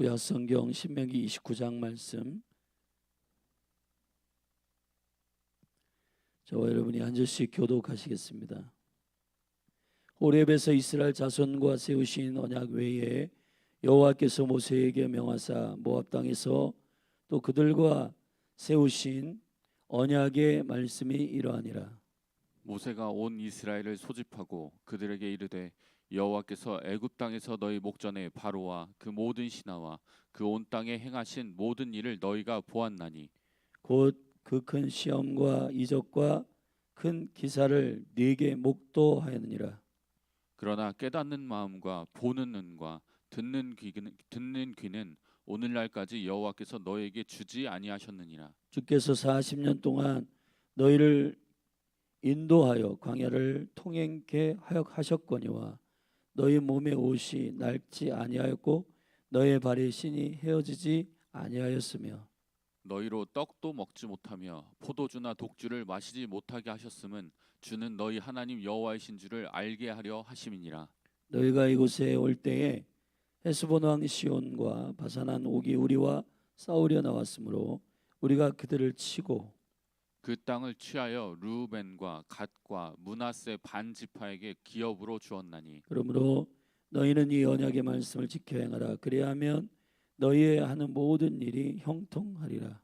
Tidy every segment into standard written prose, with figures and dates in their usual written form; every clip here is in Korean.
구약성경 신명기 29장 말씀, 저와 여러분이 한 절씩 교독하시겠습니다. 호렙에서 이스라엘 자손과 세우신 언약 외에 여호와께서 모세에게 명하사 모압 땅에서 또 그들과 세우신 언약의 말씀이 이러하니라. 모세가 온 이스라엘을 소집하고 그들에게 이르되 여호와께서 애굽 땅에서 너희 목전에 바로와 그 모든 신하와 그 온 땅에 행하신 모든 일을 너희가 보았나니 곧 그 큰 시험과 이적과 큰 기사를 네게 목도하였느니라. 그러나 깨닫는 마음과 보는 눈과 듣는 귀는 오늘날까지 여호와께서 너희에게 주지 아니하셨느니라. 주께서 40년 동안 너희를 인도하여 광야를 통행케 하셨거니와 너희 몸의 옷이 낡지 아니하였고 너의 발의 신이 헤어지지 아니하였으며 너희로 떡도 먹지 못하며 포도주나 독주를 마시지 못하게 하셨음은 주는 너희 하나님 여호와이신 줄을 알게 하려 하심이니라. 너희가 이곳에 올 때에 헤스본 왕 시온과 바산한 옥이 우리와 싸우려 나왔으므로 우리가 그들을 치고 그 땅을 취하여 르우벤과 갓과 므낫세 반 지파에게 기업으로 주었나니 그러므로 너희는 이 언약의 말씀을 지켜 행하라. 그리하면 너희의 하는 모든 일이 형통하리라.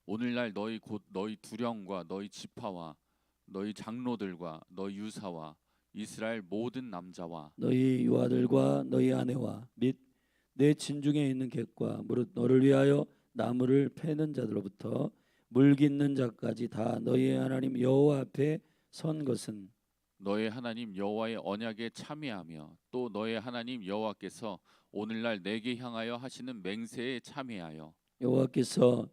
오늘날 너희 곧 너희 두령과 너희 지파와 너희 장로들과 너희 유사와 이스라엘 모든 남자와 너희 유아들과 너희 아내와 및 내 진중에 있는 객과 무릇 너를 위하여 나무를 패는 자들로부터 물 깃는 자까지 다 너희의 하나님 여호와 앞에 선 것은 너의 하나님 여호와의 언약에 참여하며 또 너의 하나님 여호와께서 오늘날 내게 향하여 하시는 맹세에 참여하여 여호와께서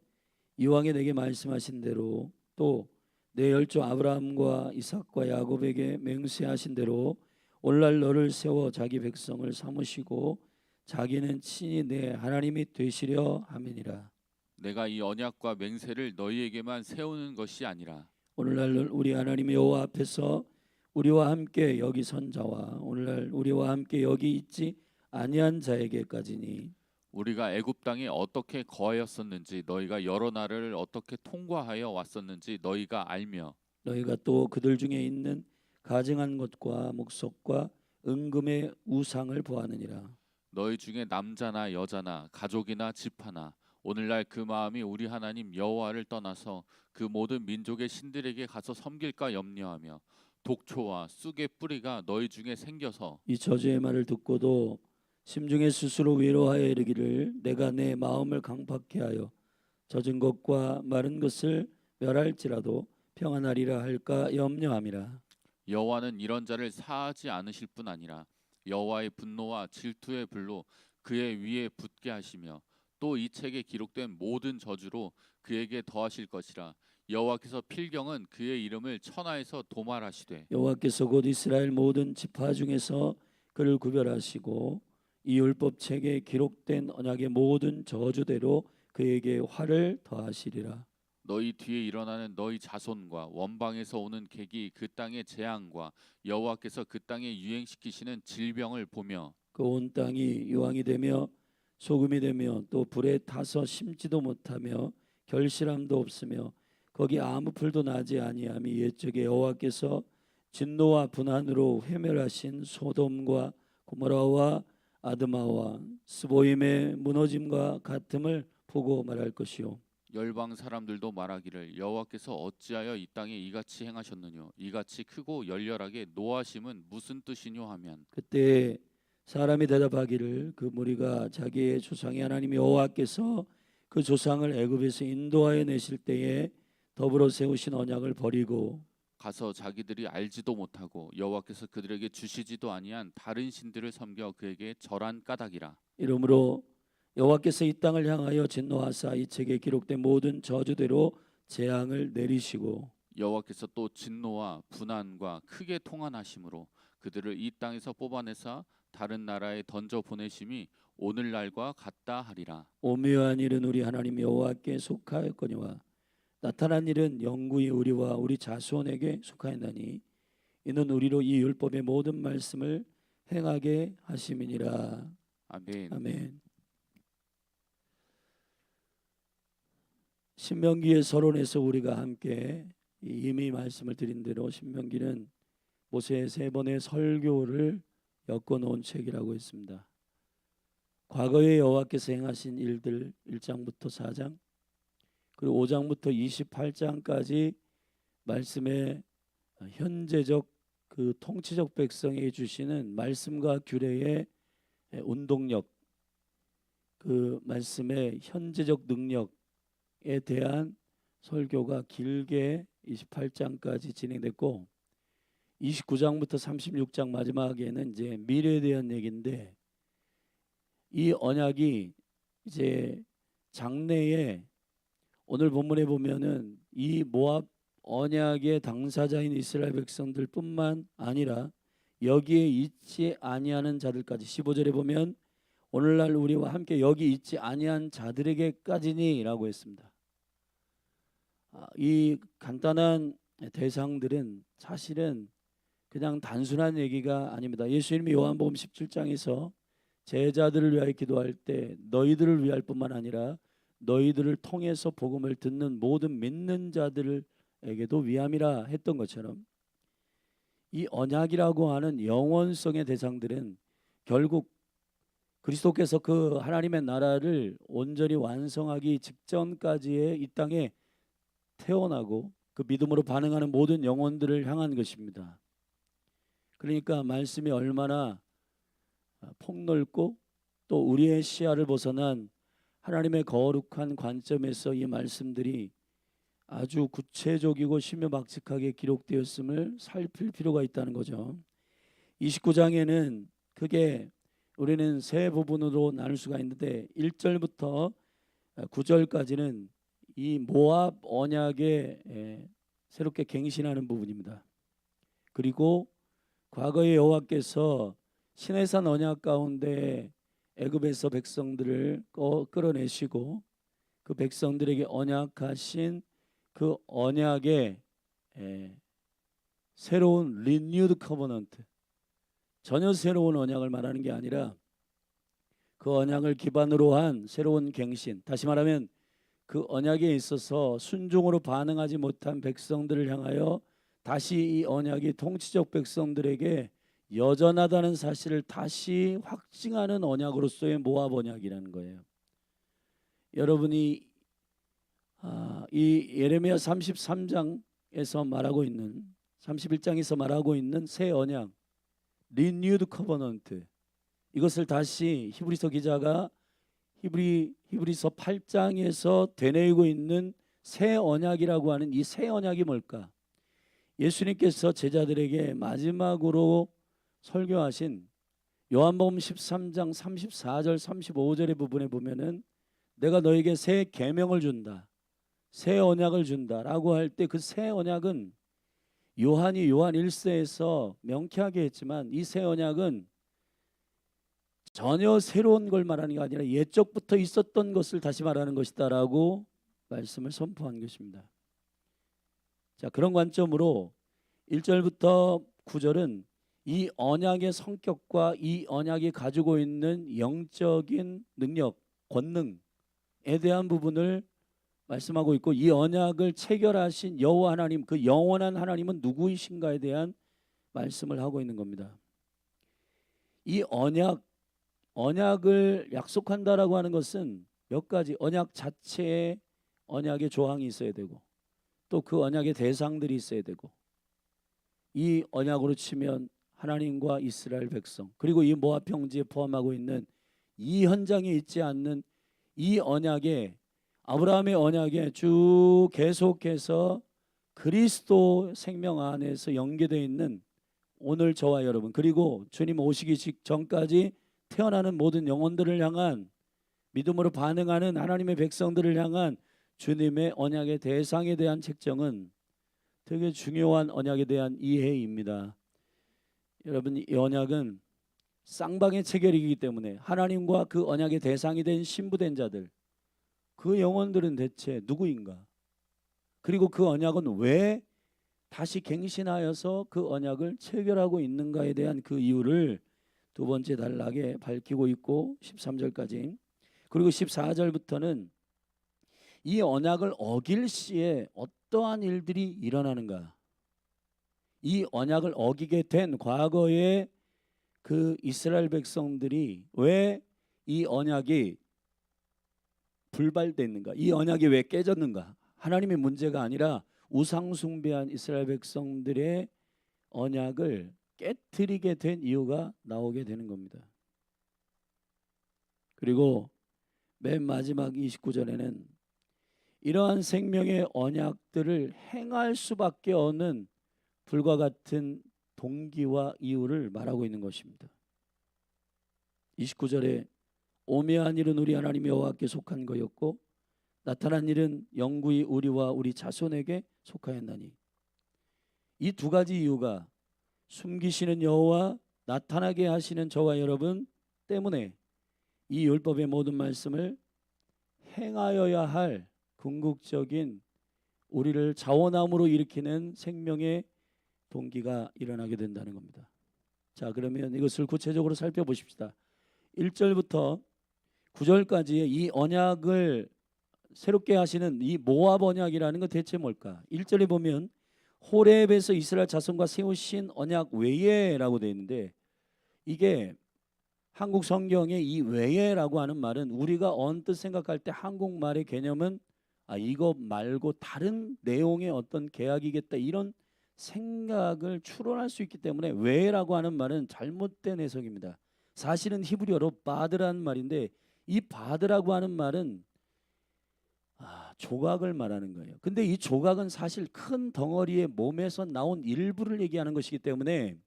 이왕에 내게 말씀하신 대로 또 내 열조 아브라함과 이삭과 야곱에게 맹세하신 대로 오늘날 너를 세워 자기 백성을 삼으시고 자기는 친히 내 하나님이 되시려 함이니라. 내가 이 언약과 맹세를 너희에게만 세우는 것이 아니라 오늘날 우리 하나님 여호와 앞에서 우리와 함께 여기 선 자와 오늘날 우리와 함께 여기 있지 아니한 자에게까지니 우리가 애굽 땅에 어떻게 거하였었는지 너희가 여러 나라를 어떻게 통과하여 왔었는지 너희가 알며 너희가 또 그들 중에 있는 가증한 것과 목석과 은금의 우상을 보았느니라. 너희 중에 남자나 여자나 가족이나 집하나 오늘날 그 마음이 우리 하나님 여호와를 떠나서 그 모든 민족의 신들에게 가서 섬길까 염려하며 독초와 쑥의 뿌리가 너희 중에 생겨서 이 저주의 말을 듣고도 심중에 스스로 위로하여 이르기를 내가 내 마음을 강팍케 하여 젖은 것과 마른 것을 멸할지라도 평안하리라 할까 염려함이라. 여호와는 이런 자를 사하지 않으실 뿐 아니라 여호와의 분노와 질투의 불로 그의 위에 붙게 하시며 또 이 책에 기록된 모든 저주로 그에게 더하실 것이라. 여호와께서 필경은 그의 이름을 천하에서 도말하시되 여호와께서 곧 이스라엘 모든 지파 중에서 그를 구별하시고 이 율법 책에 기록된 언약의 모든 저주대로 그에게 화를 더하시리라. 너희 뒤에 일어나는 너희 자손과 원방에서 오는 객이 그 땅의 재앙과 여호와께서 그 땅에 유행시키시는 질병을 보며 그 온 땅이 유황이 되며 소금이 되며 또 불에 타서 심지도 못하며 결실함도 없으며 거기 아무 풀도 나지 아니함이 옛적에 여호와께서 진노와 분한으로 회멸하신 소돔과 고모라와 아드마와 스보임의 무너짐과 같음을 보고 말할 것이요 열방 사람들도 말하기를 여호와께서 어찌하여 이 땅에 이같이 행하셨느뇨 이같이 크고 열렬하게 노하심은 무슨 뜻이뇨 하면 그때 사람이 대답하기를 그 무리가 자기의 조상의 하나님 여호와께서 그 조상을 애굽에서 인도하여 내실 때에 더불어 세우신 언약을 버리고 가서 자기들이 알지도 못하고 여호와께서 그들에게 주시지도 아니한 다른 신들을 섬겨 그에게 절한 까닭이라. 이러므로 여호와께서 이 땅을 향하여 진노하사 이 책에 기록된 모든 저주대로 재앙을 내리시고 여호와께서 또 진노와 분한과 크게 통한하심으로 그들을 이 땅에서 뽑아내사 다른 나라에 던져 보내심이 오늘날과 같다 하리라. 오묘한 일은 우리 하나님 여호와께 속하였거니와 나타난 일은 영구히 우리와 우리 자손에게 속하였나니 이는 우리로 이 율법의 모든 말씀을 행하게 하심이니라. 아멘. 아멘. 신명기의 서론에서 우리가 함께 이미 말씀을 드린 대로 신명기는 모세의 3번의 설교를 엮어놓은 책이라고 했습니다. 과거에 여호와께서 행하신 일들 1장부터 4장 그리고 5장부터 28장까지 말씀의 현재적 그 통치적 백성에게 주시는 말씀과 규례의 운동력, 그 말씀의 현재적 능력에 대한 설교가 길게 28장까지 진행됐고 29장부터 36장 마지막에는 이제 미래에 대한 얘기인데 이 언약이 이제 장래에 오늘 본문에 보면은 이 모압 언약의 당사자인 이스라엘 백성들뿐만 아니라 여기에 있지 아니하는 자들까지 15절에 보면 오늘날 우리와 함께 여기 있지 아니한 자들에게까지니라고 했습니다. 이 간단한 대상들은 사실은 그냥 단순한 얘기가 아닙니다. 예수님이 요한복음 17장에서 제자들을 위하여 기도할 때 너희들을 위할 뿐만 아니라 너희들을 통해서 복음을 듣는 모든 믿는 자들에게도 위함이라 했던 것처럼 이 언약이라고 하는 영원성의 대상들은 결국 그리스도께서 그 하나님의 나라를 온전히 완성하기 직전까지의 이 땅에 태어나고 그 믿음으로 반응하는 모든 영혼들을 향한 것입니다. 그러니까 말씀이 얼마나 폭넓고 또 우리의 시야를 벗어난 하나님의 거룩한 관점에서 이 말씀들이 아주 구체적이고 신묘막측하게 기록되었음을 살필 필요가 있다는 거죠. 29장에는 크게 우리는 세 부분으로 나눌 수가 있는데 1절부터 9절까지는 이 모압 언약에 새롭게 갱신하는 부분입니다. 그리고 과거에 여호와께서 시내산 언약 가운데 애굽에서 백성들을 끌어내시고 그 백성들에게 언약하신 그 언약의 새로운 renewed covenant, 전혀 새로운 언약을 말하는 게 아니라 그 언약을 기반으로 한 새로운 갱신, 다시 말하면 그 언약에 있어서 순종으로 반응하지 못한 백성들을 향하여 다시 이 언약이 통치적 백성들에게 여전하다는 사실을 다시 확증하는 언약으로서의 모압 언약이라는 거예요. 여러분이 이 예레미야 33장에서 말하고 있는 31장에서 말하고 있는 새 언약 renewed covenant, 이것을 다시 히브리서 기자가 히브리서 8장에서 되뇌이고 있는 새 언약이라고 하는 이 새 언약이 뭘까? 예수님께서 제자들에게 마지막으로 설교하신 요한복음 13장 34절 35절의 부분에 보면은 내가 너에게 새 계명을 준다, 새 언약을 준다라고 할 때 그 새 언약은 요한이 요한 1서에서 명쾌하게 했지만 이 새 언약은 전혀 새로운 걸 말하는 게 아니라 옛적부터 있었던 것을 다시 말하는 것이다라고 말씀을 선포한 것입니다. 자, 그런 관점으로 1절부터 9절은 이 언약의 성격과 이 언약이 가지고 있는 영적인 능력, 권능에 대한 부분을 말씀하고 있고 이 언약을 체결하신 여호와 하나님, 그 영원한 하나님은 누구이신가에 대한 말씀을 하고 있는 겁니다. 이 언약을 약속한다라고 하는 것은 몇 가지 언약 자체에 언약의 조항이 있어야 되고 또 그 언약의 대상들이 있어야 되고 이 언약으로 치면 하나님과 이스라엘 백성 그리고 이 모압 평지에 포함하고 있는 이 현장에 있지 않는 이 언약에 아브라함의 언약에 쭉 계속해서 그리스도 생명 안에서 연계되어 있는 오늘 저와 여러분 그리고 주님 오시기 직전까지 태어나는 모든 영혼들을 향한 믿음으로 반응하는 하나님의 백성들을 향한 주님의 언약의 대상에 대한 책정은 되게 중요한 언약에 대한 이해입니다. 여러분, 이 언약은 쌍방의 체결이기 때문에 하나님과 그 언약의 대상이 된 신부된 자들, 그 영혼들은 대체 누구인가? 그리고 그 언약은 왜 다시 갱신하여서 그 언약을 체결하고 있는가에 대한 그 이유를 두 번째 단락에 밝히고 있고 13절까지 그리고 14절부터는 이 언약을 어길 시에 어떠한 일들이 일어나는가? 이 언약을 어기게 된 과거의 그 이스라엘 백성들이 왜 이 언약이 불발됐는가? 이 언약이 왜 깨졌는가? 하나님의 문제가 아니라 우상 숭배한 이스라엘 백성들의 언약을 깨뜨리게 된 이유가 나오게 되는 겁니다. 그리고 맨 마지막 29절에는 이러한 생명의 언약들을 행할 수밖에 없는 불과 같은 동기와 이유를 말하고 있는 것입니다. 29절에 오묘한 일은 우리 하나님 여호와께 속한 거였고 나타난 일은 영구히 우리와 우리 자손에게 속하였나니. 이 두 가지 이유가 숨기시는 여호와 나타나게 하시는 저와 여러분 때문에 이 율법의 모든 말씀을 행하여야 할 궁극적인 우리를 자원함으로 일으키는 생명의 동기가 일어나게 된다는 겁니다. 자, 그러면 이것을 구체적으로 살펴보십시다. 1절부터 9절까지의 이 언약을 새롭게 하시는 이 모압 언약이라는 건 대체 뭘까? 1절에 보면 호렙에서 이스라엘 자손과 세우신 언약 외에라고 되어 있는데, 이게 한국 성경에 이 외에라고 하는 말은 우리가 언뜻 생각할 때 한국말의 개념은 이거 말고 다른 내용의 어떤 계약이겠다 이런 생각을 추론할 수 있기 때문에 외라고 하는 말은 잘못된 해석입니다. 사실은 히브리어로 바드라는 말인데 이 바드라고 하는 말은 조각을 말하는 거예요. 근데 이 조각은 사실 큰 덩어리의 몸에서 나온 일부를 얘기하는 것이기 때문에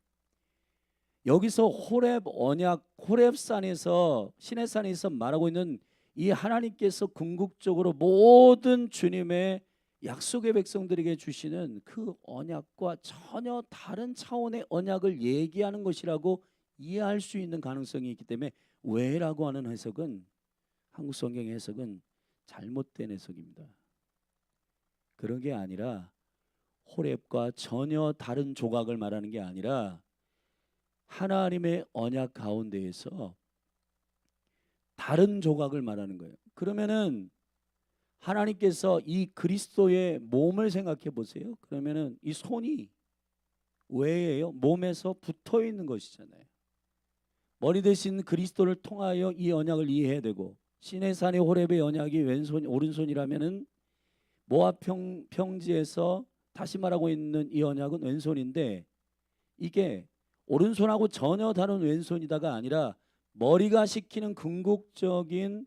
여기서 호렙 언약, 호렙산에서 시내산에서 말하고 있는 이 하나님께서 궁극적으로 모든 주님의 약속의 백성들에게 주시는 그 언약과 전혀 다른 차원의 언약을 얘기하는 것이라고 이해할 수 있는 가능성이 있기 때문에 왜라고 하는 해석은 한국 성경의 해석은 잘못된 해석입니다. 그런 게 아니라 호렙과 전혀 다른 조각을 말하는 게 아니라 하나님의 언약 가운데에서 다른 조각을 말하는 거예요. 그러면은 하나님께서 이 그리스도의 몸을 생각해 보세요. 그러면은 이 손이 왜예요? 몸에서 붙어 있는 것이잖아요. 머리 대신 그리스도를 통하여 이 언약을 이해해야 되고, 시내산의 호렙의 언약이 왼손 오른손이라면은 모압 평지에서 다시 말하고 있는 이 언약은 왼손인데, 이게 오른손하고 전혀 다른 왼손이다가 아니라 머리가 시키는 궁극적인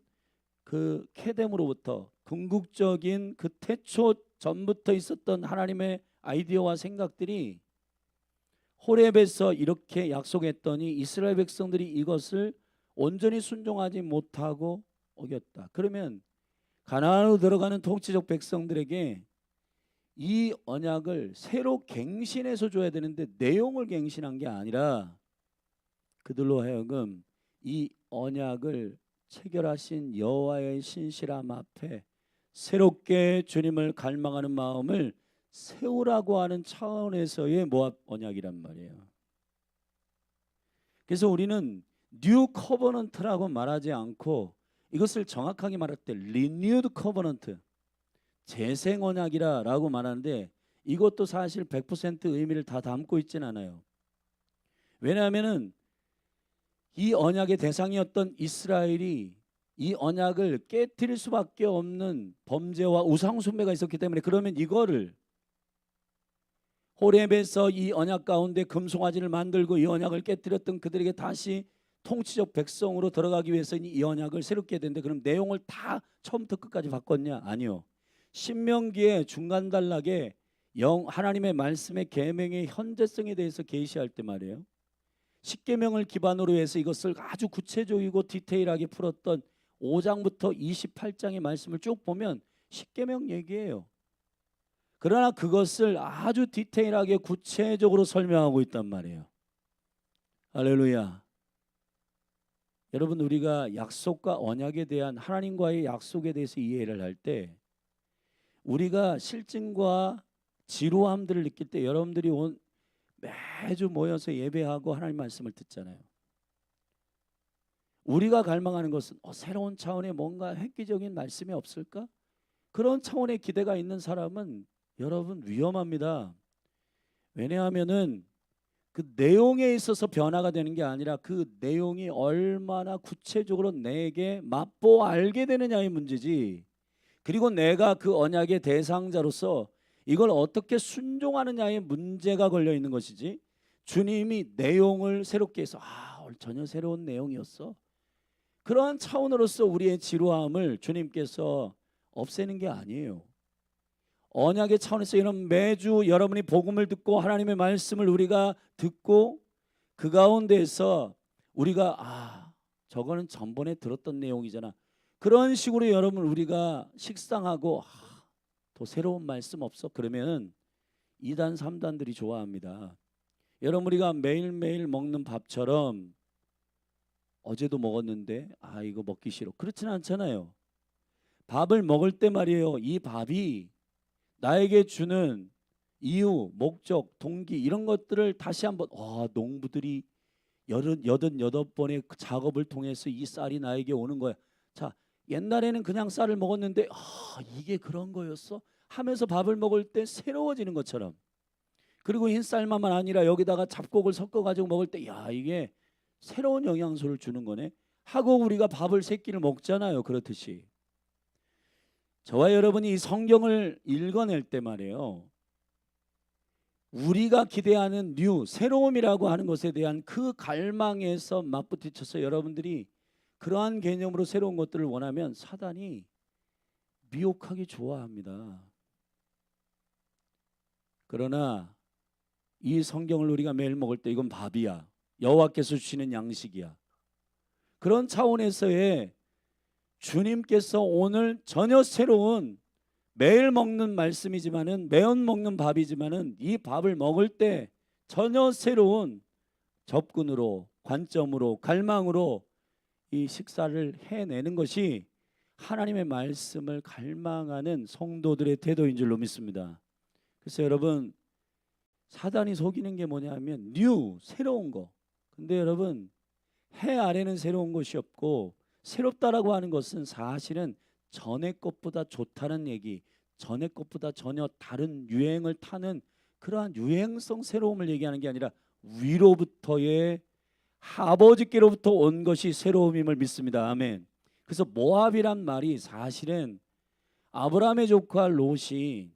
그 케뎀으로부터 궁극적인 그 태초 전부터 있었던 하나님의 아이디어와 생각들이 호렙에서 이렇게 약속했더니 이스라엘 백성들이 이것을 온전히 순종하지 못하고 어겼다. 그러면 가나안으로 들어가는 통치적 백성들에게 이 언약을 새로 갱신해서 줘야 되는데 내용을 갱신한 게 아니라 그들로 하여금 이 언약을 체결하신 여호와의 신실함 앞에 새롭게 주님을 갈망하는 마음을 세우라고 하는 차원에서의 모압 언약이란 말이에요. 그래서 우리는 뉴 커버넌트라고 말하지 않고 이것을 정확하게 말할 때 리뉴드 커버넌트, 재생 언약이라고 말하는데 이것도 사실 100% 의미를 다 담고 있지는 않아요. 왜냐하면은 이 언약의 대상이었던 이스라엘이 이 언약을 깨뜨릴 수밖에 없는 범죄와 우상 숭배가 있었기 때문에, 그러면 이거를 호렙에서 이 언약 가운데 금송아지를 만들고 이 언약을 깨뜨렸던 그들에게 다시 통치적 백성으로 들어가기 위해서 이 언약을 새롭게 해야 되는데, 그럼 내용을 다 처음부터 끝까지 바꿨냐? 아니요. 신명기의 중간 단락에 하나님의 말씀의 계명의 현재성에 대해서 계시할 때 말이에요. 십계명을 기반으로 해서 이것을 아주 구체적이고 디테일하게 풀었던 5장부터 28장의 말씀을 쭉 보면 십계명 얘기예요. 그러나 그것을 아주 디테일하게 구체적으로 설명하고 있단 말이에요. 할렐루야. 여러분, 우리가 약속과 언약에 대한 하나님과의 약속에 대해서 이해를 할 때 우리가 실증과 지루함들을 느낄 때 여러분들이 매주 모여서 예배하고 하나님 말씀을 듣잖아요. 우리가 갈망하는 것은 새로운 차원의 뭔가 획기적인 말씀이 없을까? 그런 차원의 기대가 있는 사람은 여러분 위험합니다. 왜냐하면은 그 내용에 있어서 변화가 되는 게 아니라 그 내용이 얼마나 구체적으로 내게 맛보아 알게 되느냐의 문제지. 그리고 내가 그 언약의 대상자로서 이걸 어떻게 순종하느냐의 문제가 걸려 있는 것이지. 주님이 내용을 새롭게 해서 오늘 전혀 새로운 내용이었어. 그러한 차원으로서 우리의 지루함을 주님께서 없애는 게 아니에요. 언약의 차원에서 이런 매주 여러분이 복음을 듣고 하나님의 말씀을 우리가 듣고 그 가운데에서 우리가 저거는 전번에 들었던 내용이잖아. 그런 식으로 여러분 우리가 식상하고 더 새로운 말씀 없어? 그러면 2단 3단들이 좋아합니다. 여러분 우리가 매일매일 먹는 밥처럼 어제도 먹었는데 이거 먹기 싫어. 그렇지는 않잖아요. 밥을 먹을 때 말이에요. 이 밥이 나에게 주는 이유, 목적, 동기 이런 것들을 다시 한번 농부들이 88번의 작업을 통해서 이 쌀이 나에게 오는 거야. 자, 옛날에는 그냥 쌀을 먹었는데 이게 그런 거였어? 하면서 밥을 먹을 때 새로워지는 것처럼. 그리고 흰 쌀만만 아니라 여기다가 잡곡을 섞어 가지고 먹을 때 이게 새로운 영양소를 주는 거네 하고 우리가 밥을 세 끼를 먹잖아요. 그렇듯이 저와 여러분이 이 성경을 읽어낼 때 말이에요. 우리가 기대하는 새로움이라고 하는 것에 대한 그 갈망에서 맞부딪혀서 여러분들이 그러한 개념으로 새로운 것들을 원하면 사단이 미혹하기 좋아합니다. 그러나 이 성경을 우리가 매일 먹을 때 이건 밥이야. 여호와께서 주시는 양식이야. 그런 차원에서의 주님께서 오늘 전혀 새로운 매일 먹는 말씀이지만은 매운 먹는 밥이지만은 이 밥을 먹을 때 전혀 새로운 접근으로 관점으로 갈망으로 이 식사를 해내는 것이 하나님의 말씀을 갈망하는 성도들의 태도인 줄로 믿습니다. 그래서 여러분 사단이 속이는 게 뭐냐면 새로운 거. 근데 여러분 해 아래는 새로운 것이 없고 새롭다라고 하는 것은 사실은 전의 것보다 좋다는 얘기, 전의 것보다 전혀 다른 유행을 타는 그러한 유행성 새로움을 얘기하는 게 아니라 위로부터의 아버지께로부터 온 것이 새로움임을 믿습니다. 아멘. 그래서 모압이란 말이 사실은 아브라함의 조카 롯이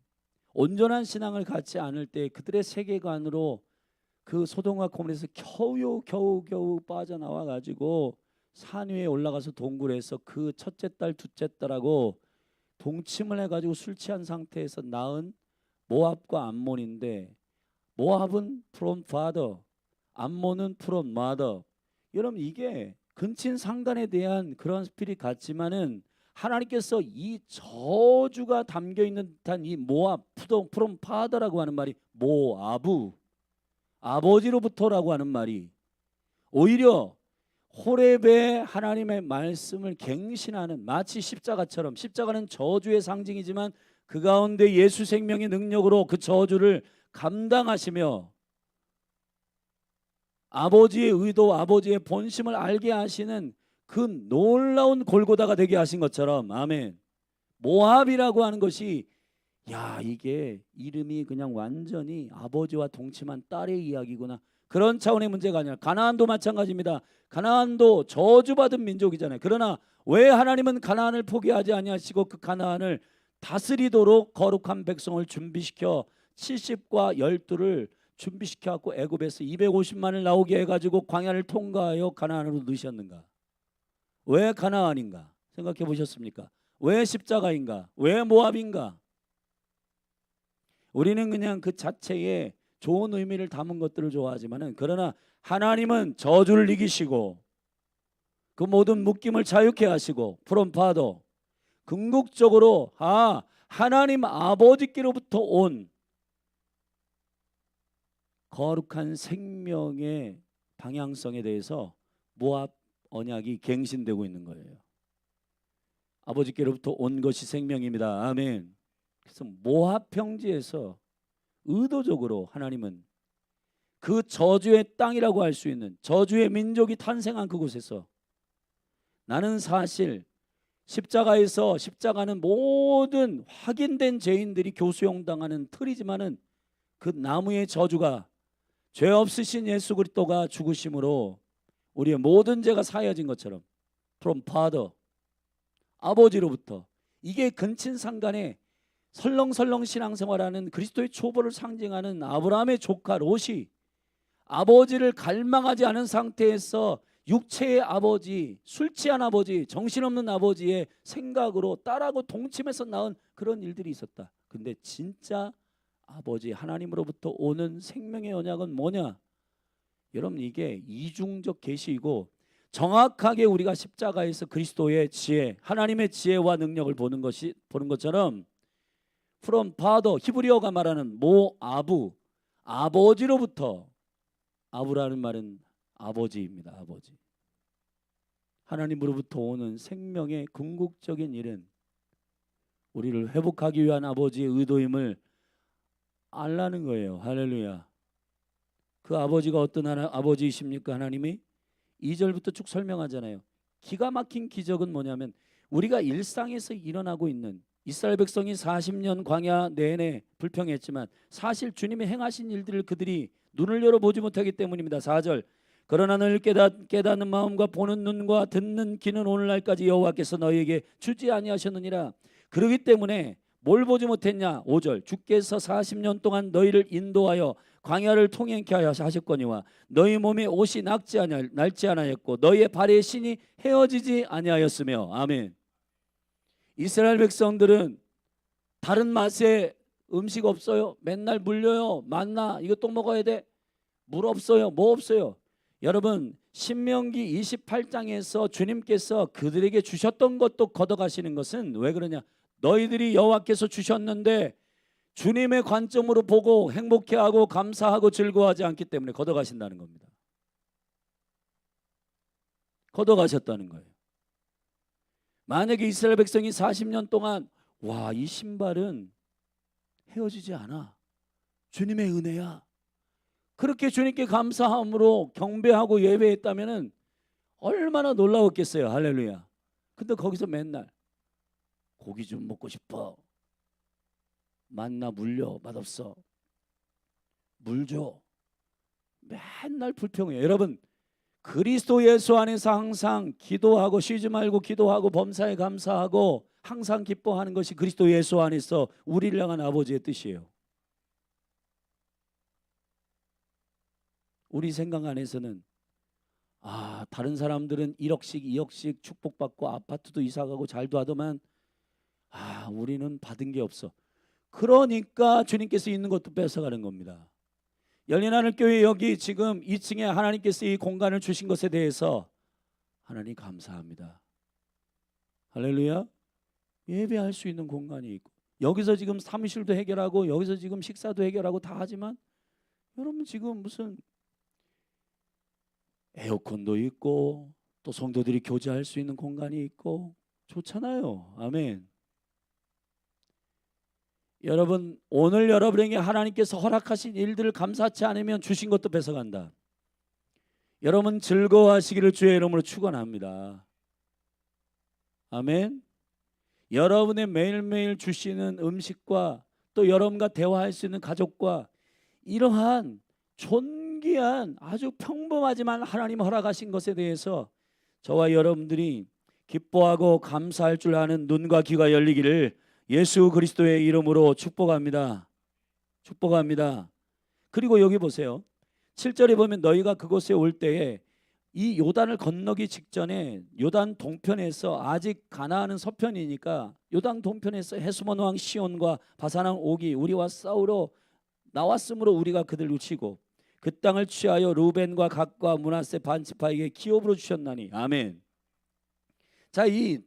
온전한 신앙을 갖지 않을 때 그들의 세계관으로 그 소돔과 고모라에서 겨우 빠져나와 가지고 산 위에 올라가서 동굴에서 그 첫째 딸 둘째 딸하고 동침을 해가지고 술 취한 상태에서 낳은 모압과 암몬인데 모압은 from father, 암몬은 from mother. 여러분 이게 근친 상간에 대한 그런 스피릿 같지만은 하나님께서 이 저주가 담겨 있는 듯한 이 모압 from father라고 하는 말이 모아부 아버지로부터라고 하는 말이 오히려 호렙의 하나님의 말씀을 갱신하는 마치 십자가처럼 십자가는 저주의 상징이지만 그 가운데 예수 생명의 능력으로 그 저주를 감당하시며 아버지의 의도 아버지의 본심을 알게 하시는 그 놀라운 골고다가 되게 하신 것처럼 아멘. 모압이라고 하는 것이 이게 이름이 그냥 완전히 아버지와 동침한 딸의 이야기구나 그런 차원의 문제가 아니라 가나안도 마찬가지입니다. 가나안도 저주받은 민족이잖아요. 그러나 왜 하나님은 가나안을 포기하지 아니하시고 그 가나안을 다스리도록 거룩한 백성을 준비시켜 70과 12를 준비시켜 갖고 애굽에서 250만을 나오게 해가지고 광야를 통과하여 가나안으로 넣으셨는가? 왜 가나안인가? 생각해 보셨습니까? 왜 십자가인가? 왜 모압인가? 우리는 그냥 그 자체에 좋은 의미를 담은 것들을 좋아하지만은 그러나 하나님은 저주를 이기시고 그 모든 묶임을 자유케 하시고 from father 궁극적으로 하나님 아버지께로부터 온 거룩한 생명의 방향성에 대해서 모압 언약이 갱신되고 있는 거예요. 아버지께로부터 온 것이 생명입니다. 아멘. 그래서 모압 평지에서 의도적으로 하나님은 그 저주의 땅이라고 할 수 있는 저주의 민족이 탄생한 그곳에서 나는 사실 십자가에서 십자가는 모든 확인된 죄인들이 교수형당하는 틀이지만은 그 나무의 저주가 죄 없으신 예수 그리스도가 죽으심으로 우리의 모든 죄가 사여진 것처럼 from Father 아버지로부터 이게 근친상간에 설렁설렁 신앙생활하는 그리스도의 초보를 상징하는 아브라함의 조카 롯이 아버지를 갈망하지 않은 상태에서 육체의 아버지, 술 취한 아버지, 정신없는 아버지의 생각으로 딸하고 동침해서 낳은 그런 일들이 있었다. 근데 진짜 아버지 하나님으로부터 오는 생명의 언약은 뭐냐? 여러분 이게 이중적 계시이고 정확하게 우리가 십자가에서 그리스도의 지혜, 하나님의 지혜와 능력을 보는 것처럼 from father 히브리어가 말하는 모아부 아버지로부터 아부라는 말은 아버지입니다. 아버지. 하나님으로부터 오는 생명의 궁극적인 일은 우리를 회복하기 위한 아버지의 의도임을 알라는 거예요. 할렐루야. 그 아버지가 어떤 아버지이십니까? 하나님이 2절부터 쭉 설명하잖아요. 기가 막힌 기적은 뭐냐면 우리가 일상에서 일어나고 있는 이스라엘 백성이 40년 광야 내내 불평했지만 사실 주님이 행하신 일들을 그들이 눈을 열어보지 못하기 때문입니다. 4절 그러나 너를 깨닫는 마음과 보는 눈과 듣는 귀는 오늘날까지 여호와께서 너희에게 주지 아니하셨느니라. 그러기 때문에 뭘 보지 못했냐? 5절 주께서 40년 동안 너희를 인도하여 광야를 통행케 하셨거니와 너희 몸에 옷이 낡지 아니하였고 너희의 발의 신이 헤어지지 아니하였으며. 아멘. 이스라엘 백성들은 다른 맛의 음식 없어요. 맨날 물려요. 만나 이거 또 먹어야 돼. 물 없어요. 뭐 없어요. 여러분 신명기 28장에서 주님께서 그들에게 주셨던 것도 걷어가시는 것은 왜 그러냐? 너희들이 여호와께서 주셨는데 주님의 관점으로 보고 행복해하고 감사하고 즐거워하지 않기 때문에 걷어가신다는 겁니다. 걷어가셨다는 거예요. 만약에 이스라엘 백성이 40년 동안 와, 이 신발은 헤어지지 않아. 주님의 은혜야. 그렇게 주님께 감사함으로 경배하고 예배했다면은 얼마나 놀라웠겠어요. 할렐루야. 근데 거기서 맨날 고기 좀 먹고 싶어. 만나 물려. 맛없어. 물 줘. 맨날 불평해요. 여러분 그리스도 예수 안에서 항상 기도하고 쉬지 말고 기도하고 범사에 감사하고 항상 기뻐하는 것이 그리스도 예수 안에서 우리를 향한 아버지의 뜻이에요. 우리 생각 안에서는 다른 사람들은 1억씩 2억씩 축복받고 아파트도 이사가고 잘도 하더만 우리는 받은 게 없어. 그러니까 주님께서 있는 것도 뺏어가는 겁니다. 열린하늘교회 여기 지금 2층에 하나님께서 이 공간을 주신 것에 대해서 하나님 감사합니다. 할렐루야. 예배할 수 있는 공간이 있고 여기서 지금 사무실도 해결하고 여기서 지금 식사도 해결하고 다 하지만 여러분 지금 무슨 에어컨도 있고 또 성도들이 교제할 수 있는 공간이 있고 좋잖아요. 아멘. 여러분 오늘 여러분에게 하나님께서 허락하신 일들을 감사치 않으면 주신 것도 뺏어간다. 여러분 즐거워하시기를 주의 이름으로 축원합니다. 아멘. 여러분의 매일매일 주시는 음식과 또 여러분과 대화할 수 있는 가족과 이러한 존귀한 아주 평범하지만 하나님 허락하신 것에 대해서 저와 여러분들이 기뻐하고 감사할 줄 아는 눈과 귀가 열리기를 예수 그리스도의 이름으로 축복합니다. 축복합니다. 그리고 여기 보세요. 7절에 보면 너희가 그곳에 올 때에 이 요단을 건너기 직전에 요단 동편에서 아직 가나안은 서편이니까 요단 동편에서 헤스몬 왕 시온과 바산 왕 옥이 우리와 싸우러 나왔으므로 우리가 그들을 치고 그 땅을 취하여 루벤과 갓과 므낫세 반지파에게 기업으로 주셨나니. 아멘. 자, 이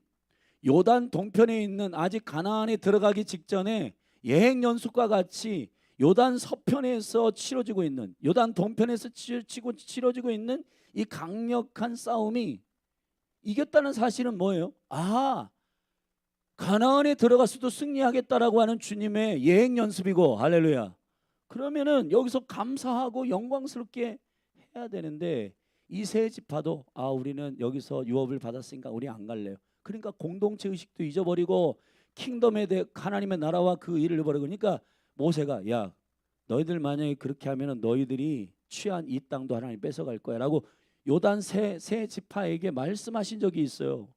요단 동편에 있는 아직 가나안에 들어가기 직전에 예행 연습과 같이 요단 서편에서 치러지고 있는 요단 동편에서 치러지고 있는 이 강력한 싸움이 이겼다는 사실은 뭐예요? 가나안에 들어갔어도 승리하겠다라고 하는 주님의 예행 연습이고. 할렐루야. 그러면은 여기서 감사하고 영광스럽게 해야 되는데 이 세 지파도 우리는 여기서 유업을 받았으니까 우리 안 갈래요. 그러니까 공동체 의식도 잊어버리고 킹덤에 대해 하나님의 나라와 그 일을 잃어버리고, 그러니까 모세가 야 너희들 만약에 그렇게 하면은 너희들이 취한 이 땅도 하나님 뺏어갈 거야라고 요단 세 지파에게 말씀하신 적이 있어요.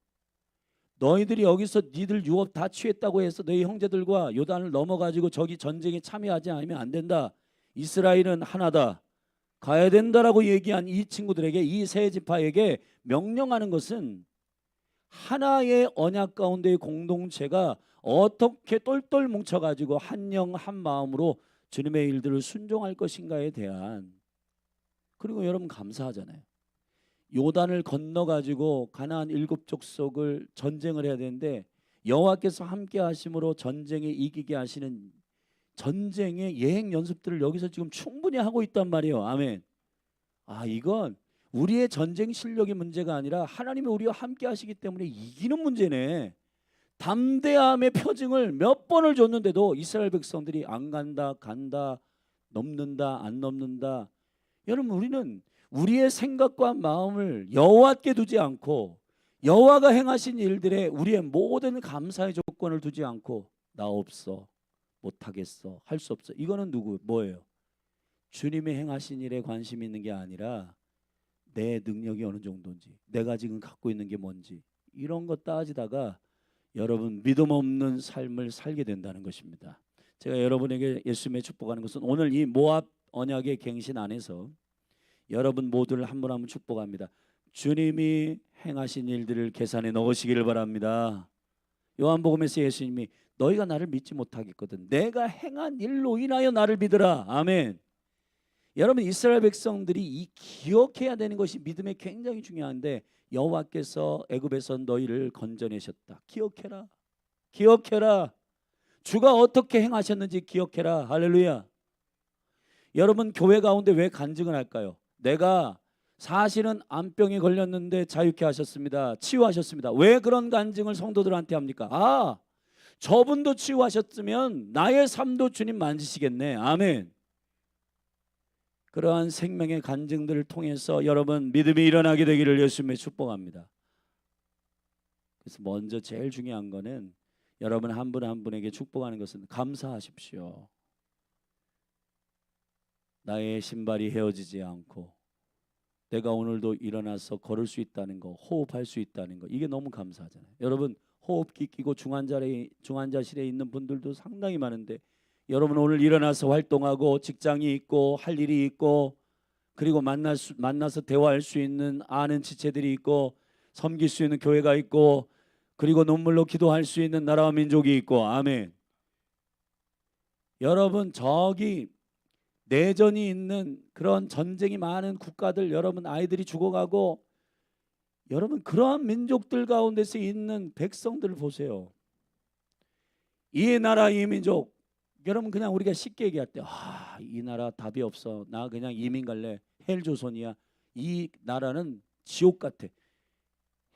너희들이 여기서 니들 유업 다 취했다고 해서 너희 형제들과 요단을 넘어가지고 저기 전쟁에 참여하지 않으면 안 된다. 이스라엘은 하나다. 가야 된다라고 얘기한 이 친구들에게, 이 세 지파에게 명령하는 것은 하나의 언약 가운데의 공동체가 어떻게 똘똘 뭉쳐가지고 한 영 한 마음으로 주님의 일들을 순종할 것인가에 대한. 그리고 여러분 감사하잖아요. 요단을 건너가지고 가나안 7족속을 전쟁을 해야 되는데 여호와께서 함께 하심으로 전쟁에 이기게 하시는 전쟁의 예행 연습들을 여기서 지금 충분히 하고 있단 말이에요. 아멘. 이건 우리의 전쟁 실력의 문제가 아니라 하나님이 우리와 함께 하시기 때문에 이기는 문제네. 담대함의 표징을 몇 번을 줬는데도 이스라엘 백성들이 안 간다, 간다, 넘는다, 안 넘는다. 여러분 우리는 우리의 생각과 마음을 여호와께 두지 않고 여호와가 행하신 일들에 우리의 모든 감사의 조건을 두지 않고 나 없어, 못하겠어, 할 수 없어. 이거는 뭐예요? 주님이 행하신 일에 관심이 있는 게 아니라 내 능력이 어느 정도인지, 내가 지금 갖고 있는 게 뭔지, 이런 거 따지다가 여러분 믿음 없는 삶을 살게 된다는 것입니다. 제가 여러분에게 예수님의 축복하는 것은 오늘 이 모압 언약의 갱신 안에서 여러분 모두를 한 분 한 분 축복합니다. 주님이 행하신 일들을 계산에 넣으시기를 바랍니다. 요한복음에서 예수님이 너희가 나를 믿지 못하겠거든 내가 행한 일로 인하여 나를 믿으라. 아멘. 여러분 이스라엘 백성들이 이 기억해야 되는 것이 믿음에 굉장히 중요한데, 여호와께서 애굽에서 너희를 건져내셨다. 기억해라. 기억해라. 주가 어떻게 행하셨는지 기억해라. 할렐루야. 여러분 교회 가운데 왜 간증을 할까요? 내가 사실은 암병에 걸렸는데 자유케 하셨습니다. 치유하셨습니다. 왜 그런 간증을 성도들한테 합니까? 저분도 치유하셨으면 나의 삶도 주님 만지시겠네. 아멘. 그러한 생명의 간증들을 통해서 여러분 믿음이 일어나게 되기를 예수님의 축복합니다. 그래서 먼저 제일 중요한 거는 여러분 한 분 한 분에게 축복하는 것은 감사하십시오. 나의 신발이 헤어지지 않고 내가 오늘도 일어나서 걸을 수 있다는 거, 호흡할 수 있다는 거, 이게 너무 감사하잖아요. 여러분 호흡기 끼고 중환자실에 있는 분들도 상당히 많은데 여러분 오늘 일어나서 활동하고 직장이 있고 할 일이 있고 그리고 만나서 대화할 수 있는 아는 지체들이 있고 섬길 수 있는 교회가 있고 그리고 눈물로 기도할 수 있는 나라와 민족이 있고. 아멘. 여러분 저기 내전이 있는 그런 전쟁이 많은 국가들, 여러분 아이들이 죽어가고 여러분 그러한 민족들 가운데서 있는 백성들을 보세요. 이 나라 이 민족, 여러분 그냥 우리가 쉽게 얘기할 때 이 나라 답이 없어, 나 그냥 이민 갈래, 헬조선이야, 이 나라는 지옥 같아.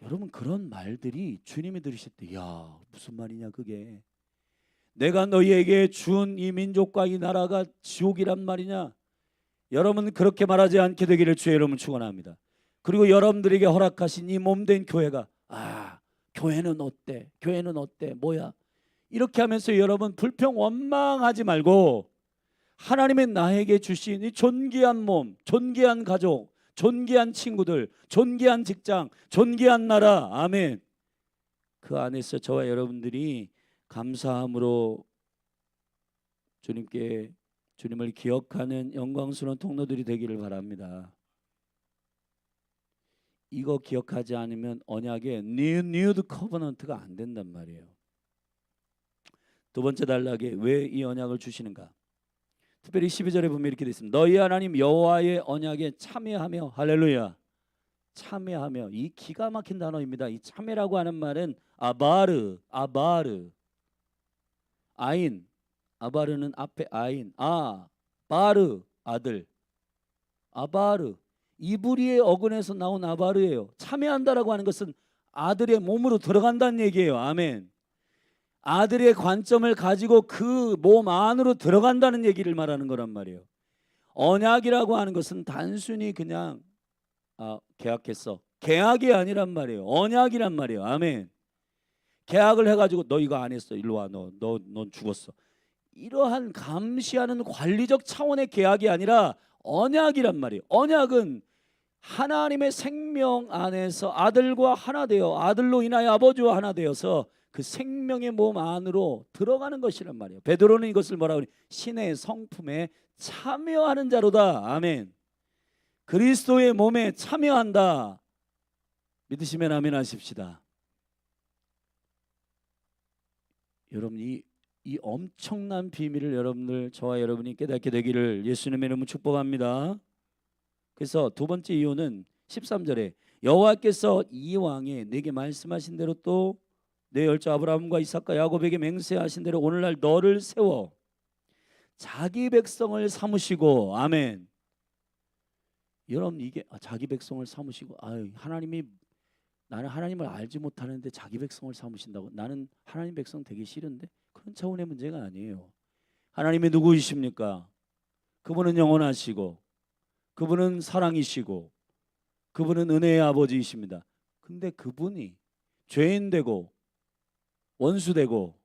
여러분 그런 말들이 주님이 들으실 때 야 무슨 말이냐 그게, 내가 너희에게 준 이 민족과 이 나라가 지옥이란 말이냐. 여러분 그렇게 말하지 않게 되기를 주의 이름으로 축원합니다. 그리고 여러분들에게 허락하신 이 몸된 교회가 교회는 어때? 교회는 어때? 뭐야? 이렇게 하면서 여러분 불평 원망하지 말고 하나님의 나에게 주신 이 존귀한 몸, 존귀한 가족, 존귀한 친구들, 존귀한 직장, 존귀한 나라. 아멘. 그 안에서 저와 여러분들이 감사함으로 주님을 기억하는 영광스러운 통로들이 되기를 바랍니다. 이거 기억하지 않으면 언약의 뉴드 커버넌트가 안 된단 말이에요. 두 번째 단락에 왜 이 언약을 주시는가? 특별히 12절에 보면 이렇게 되어 있습니다. 너희 하나님 여호와의 언약에 참여하며, 할렐루야, 참여하며. 이 기가 막힌 단어입니다. 이 참여라고 하는 말은 아바르, 아인, 아바르는 앞에 아인, 바르 아들, 아바르, 이브리의 어근에서 나온 아바르예요. 참여한다라고 하는 것은 아들의 몸으로 들어간다는 얘기예요. 아멘. 아들의 관점을 가지고 그 몸 안으로 들어간다는 얘기를 말하는 거란 말이에요. 언약이라고 하는 것은 단순히 그냥 계약했어, 계약이 아니란 말이에요. 언약이란 말이에요. 아멘. 계약을 해가지고 너 이거 안 했어, 일로 와, 넌 죽었어. 이러한 감시하는 관리적 차원의 계약이 아니라 언약이란 말이에요. 언약은 하나님의 생명 안에서 아들과 하나 되어, 아들로 인하여 아버지와 하나 되어서 그 생명의 몸 안으로 들어가는 것이란 말이에요. 베드로는 이것을 뭐라고 그래요? 신의 성품에 참여하는 자로다. 아멘. 그리스도의 몸에 참여한다. 믿으시면 아멘 하십시다. 여러분, 이 엄청난 비밀을 여러분들, 저와 여러분이 깨닫게 되기를 예수님의 이름으로 축복합니다. 그래서 두 번째 이유는 13절에 여호와께서 이왕에 내게 말씀하신 대로 또 내 열조 아브라함과 이삭과 야곱에게 맹세하신 대로 오늘날 너를 세워 자기 백성을 삼으시고, 아멘. 여러분, 이게 자기 백성을 삼으시고, 하나님이, 나는 하나님을 알지 못하는데 자기 백성을 삼으신다고? 나는 하나님 백성 되기 싫은데? 그런 차원의 문제가 아니에요. 하나님이 누구이십니까? 그분은 영원하시고, 그분은 사랑이시고, 그분은 은혜의 아버지이십니다. 근데 그분이 죄인 되고 원수 되고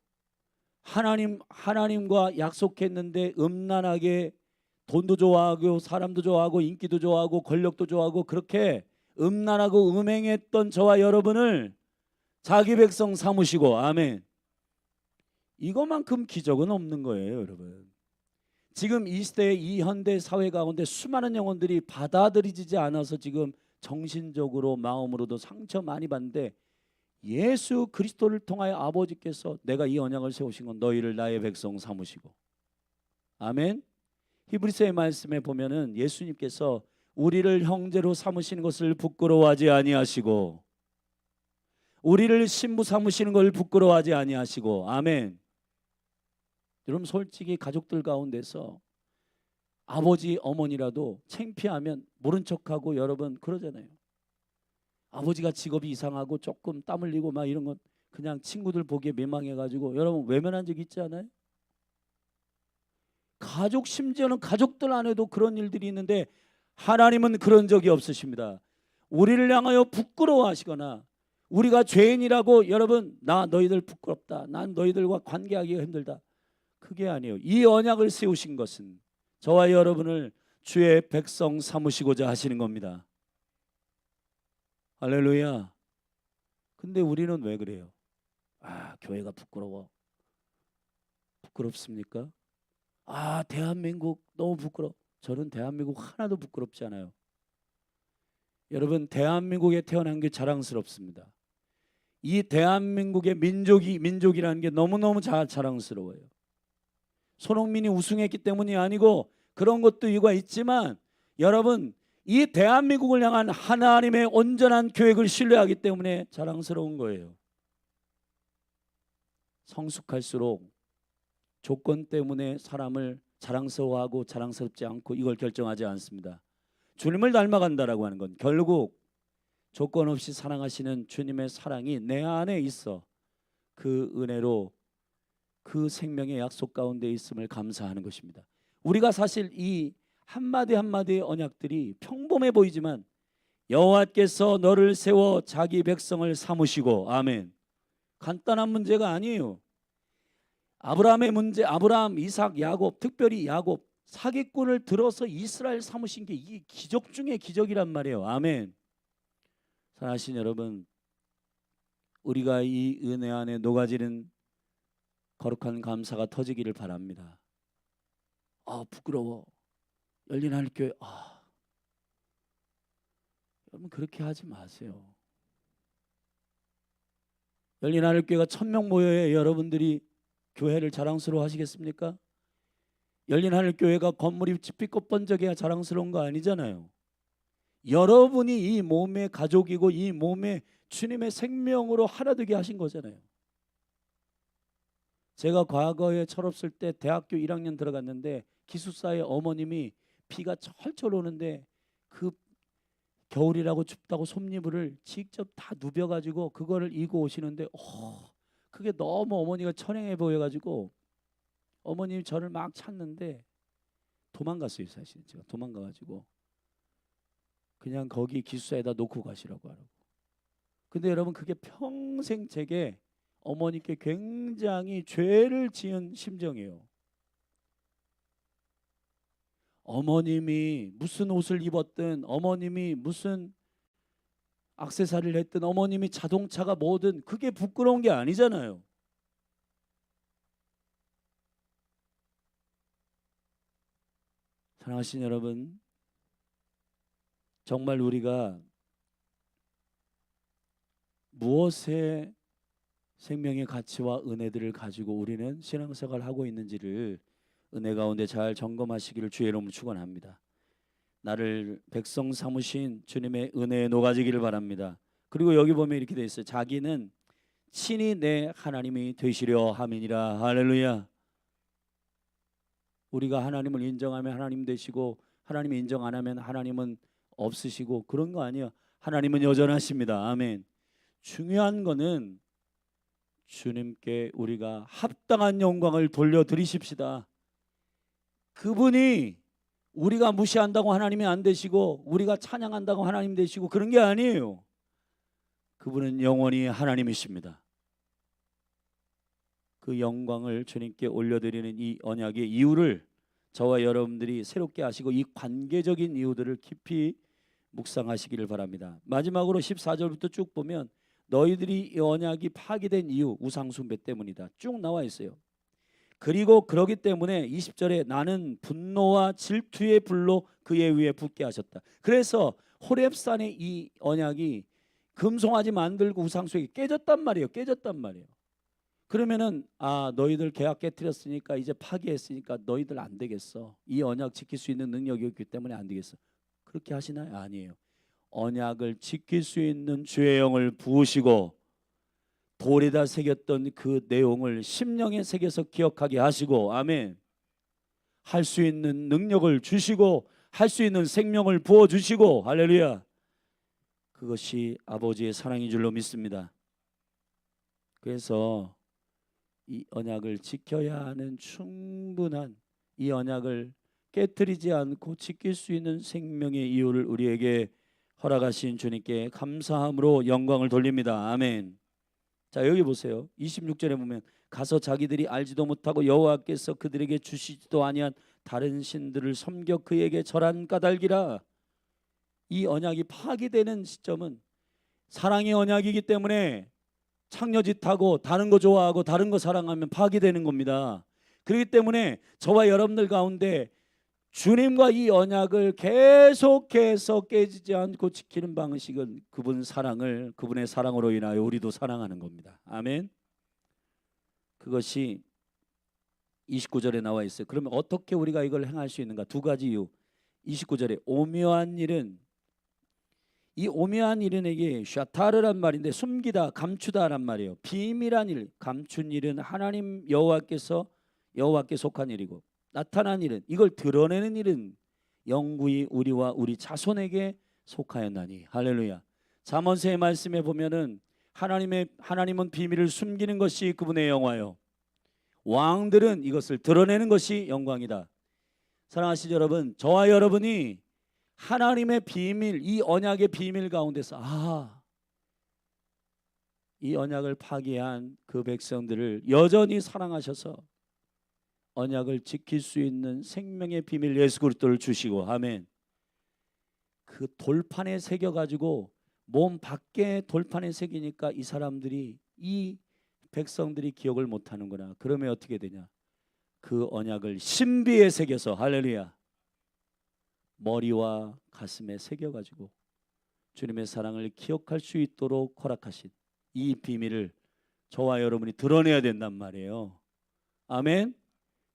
하나님과 약속했는데 음란하게 돈도 좋아하고 사람도 좋아하고 인기도 좋아하고 권력도 좋아하고 그렇게 음란하고 음행했던 저와 여러분을 자기 백성 삼으시고, 아멘. 이것만큼 기적은 없는 거예요, 여러분. 지금 이 시대의 이 현대 사회 가운데 수많은 영혼들이 받아들이지 않아서 지금 정신적으로 마음으로도 상처 많이 받는데, 예수 그리스도를 통하여 아버지께서 내가 이 언약을 세우신 건 너희를 나의 백성 삼으시고, 아멘. 히브리서의 말씀에 보면은 예수님께서 우리를 형제로 삼으시는 것을 부끄러워하지 아니하시고, 우리를 신부 삼으시는 걸 부끄러워하지 아니하시고, 아멘. 여러분, 솔직히 가족들 가운데서 아버지 어머니라도 창피하면 모른 척하고 여러분 그러잖아요. 아버지가 직업이 이상하고 조금 땀 흘리고 막 이런 건 그냥 친구들 보기에 민망해가지고 여러분 외면한 적 있지 않아요? 가족, 심지어는 가족들 안에도 그런 일들이 있는데 하나님은 그런 적이 없으십니다. 우리를 향하여 부끄러워하시거나 우리가 죄인이라고 여러분 나 너희들 부끄럽다, 난 너희들과 관계하기가 힘들다, 그게 아니에요. 이 언약을 세우신 것은 저와 여러분을 주의 백성 삼으시고자 하시는 겁니다. 할렐루야. 근데 우리는 왜 그래요? 교회가 부끄럽습니까? 대한민국 너무 부끄러워. 저는 대한민국 하나도 부끄럽지 않아요. 여러분, 대한민국에 태어난 게 자랑스럽습니다. 이 대한민국의 민족이라는 게 너무너무 자랑스러워요. 손흥민이 우승했기 때문이 아니고 그런 것도 이유가 있지만, 여러분, 이 대한민국을 향한 하나님의 온전한 계획을 신뢰하기 때문에 자랑스러운 거예요. 성숙할수록 조건 때문에 사람을 자랑스러워하고 자랑스럽지 않고 이걸 결정하지 않습니다. 주님을 닮아간다라고 하는 건 결국 조건 없이 사랑하시는 주님의 사랑이 내 안에 있어 그 은혜로 그 생명의 약속 가운데 있음을 감사하는 것입니다. 우리가 사실 이 한마디 한마디의 언약들이 평범해 보이지만 여호와께서 너를 세워 자기 백성을 삼으시고, 아멘. 간단한 문제가 아니에요. 아브라함의 문제, 아브라함, 이삭, 야곱, 특별히 야곱 사기꾼을 들어서 이스라엘 삼으신 게 이 기적 중에 기적이란 말이에요. 아멘. 사랑하신 여러분, 우리가 이 은혜 안에 녹아지는 거룩한 감사가 터지기를 바랍니다. 부끄러워. 열린 하늘교회, 여러분 그렇게 하지 마세요. 열린 하늘교회가 1000명 모여야 여러분들이 교회를 자랑스러워 하시겠습니까? 열린 하늘교회가 건물이 삐끗 번쩍해야 자랑스러운 거 아니잖아요. 여러분이 이 몸의 가족이고 이 몸의 주님의 생명으로 하나 되게 하신 거잖아요. 제가 과거에 철없을 때 대학교 1학년 들어갔는데 기숙사에 어머님이 비가 철철 오는데 그 겨울이라고 춥다고 솜니부를 직접 다 누벼가지고 그거를 이고 오시는데 그게 너무 어머니가 천행해 보여가지고 어머님이 저를 막 찾는데 도망갔어요. 사실 제가 도망가가지고 그냥 거기 기숙사에다 놓고 가시라고 하라고. 근데 여러분 그게 평생 제게 어머니께 굉장히 죄를 지은 심정이에요. 어머님이 무슨 옷을 입었든, 어머님이 무슨 액세서리를 했든, 어머님이 자동차가 뭐든 그게 부끄러운 게 아니잖아요. 사랑하신 여러분, 정말 우리가 무엇의 생명의 가치와 은혜들을 가지고 우리는 신앙생활을 하고 있는지를 은혜 가운데 잘 점검하시기를 주의 이름으로 축원합니다. 나를 백성 삼으신 주님의 은혜에 녹아지기를 바랍니다. 그리고 여기 보면 이렇게 돼 있어요. 자기는 친히 내 하나님이 되시려 함이니라. 할렐루야. 우리가 하나님을 인정하면 하나님 되시고, 하나님이 인정 안 하면 하나님은 없으시고, 그런 거 아니에요. 하나님은 여전하십니다. 아멘. 중요한 거는 주님께 우리가 합당한 영광을 돌려드리십시다. 그분이 우리가 무시한다고 하나님이 안 되시고, 우리가 찬양한다고 하나님 되시고, 그런 게 아니에요. 그분은 영원히 하나님이십니다. 그 영광을 주님께 올려드리는 이 언약의 이유를 저와 여러분들이 새롭게 하시고, 이 관계적인 이유들을 깊이 묵상하시기를 바랍니다. 마지막으로 14절부터 쭉 보면 너희들이 이 언약이 파기된 이유 우상 숭배 때문이다 쭉 나와 있어요. 그리고 그러기 때문에 20절에 나는 분노와 질투의 불로 그의 위에 붙게 하셨다. 그래서 호렙산의 이 언약이 금송아지 만들고 우상 숭배 깨졌단 말이에요. 깨졌단 말이에요. 그러면은 너희들 계약 깨뜨렸으니까, 이제 파기했으니까 너희들 안 되겠어. 이 언약 지킬 수 있는 능력이 없기 때문에 안 되겠어. 그렇게 하시나요? 아니에요. 언약을 지킬 수 있는 주의 영을 부으시고, 돌에다 새겼던 그 내용을 심령에 새겨서 기억하게 하시고, 아멘. 할 수 있는 능력을 주시고, 할 수 있는 생명을 부어주시고, 할렐루야. 그것이 아버지의 사랑인 줄로 믿습니다. 그래서 이 언약을 지켜야 하는 충분한, 이 언약을 깨뜨리지 않고 지킬 수 있는 생명의 이유를 우리에게 허락하신 주님께 감사함으로 영광을 돌립니다. 아멘. 자, 여기 보세요. 26절에 보면 가서 자기들이 알지도 못하고 여호와께서 그들에게 주시지도 아니한 다른 신들을 섬겨 그에게 절한 까닭이라. 이 언약이 파기되는 시점은 사랑의 언약이기 때문에 창녀짓하고 다른 거 좋아하고 다른 거 사랑하면 파기되는 겁니다. 그렇기 때문에 저와 여러분들 가운데 주님과 이 언약을 계속해서 깨지지 않고 지키는 방식은 그분의 사랑으로 인하여 우리도 사랑하는 겁니다. 아멘. 그것이 29절에 나와 있어요. 그러면 어떻게 우리가 이걸 행할 수 있는가? 두 가지 이유. 29절에 오묘한 일은, 이 오묘한 일은 이게 샤타르란 말인데 숨기다, 감추다란 말이에요. 비밀한 일, 감춘 일은 하나님 여호와께 속한 일이고, 나타난 일은, 이걸 드러내는 일은 영구히 우리와 우리 자손에게 속하였나니. 할렐루야. 잠언서의 말씀에 보면은 하나님은 비밀을 숨기는 것이 그분의 영화요, 왕들은 이것을 드러내는 것이 영광이다. 사랑하시는 여러분, 저와 여러분이 하나님의 비밀, 이 언약의 비밀 가운데서 이 언약을 파기한 그 백성들을 여전히 사랑하셔서 언약을 지킬 수 있는 생명의 비밀 예수 그리스도를 주시고, 아멘. 그 돌판에 새겨 가지고 몸 밖에 돌판에 새기니까 이 사람들이, 이 백성들이 기억을 못 하는구나. 그러면 어떻게 되냐? 그 언약을 신비에 새겨서, 할렐루야, 머리와 가슴에 새겨 가지고 주님의 사랑을 기억할 수 있도록 허락하신 이 비밀을 저와 여러분이 드러내야 된단 말이에요. 아멘.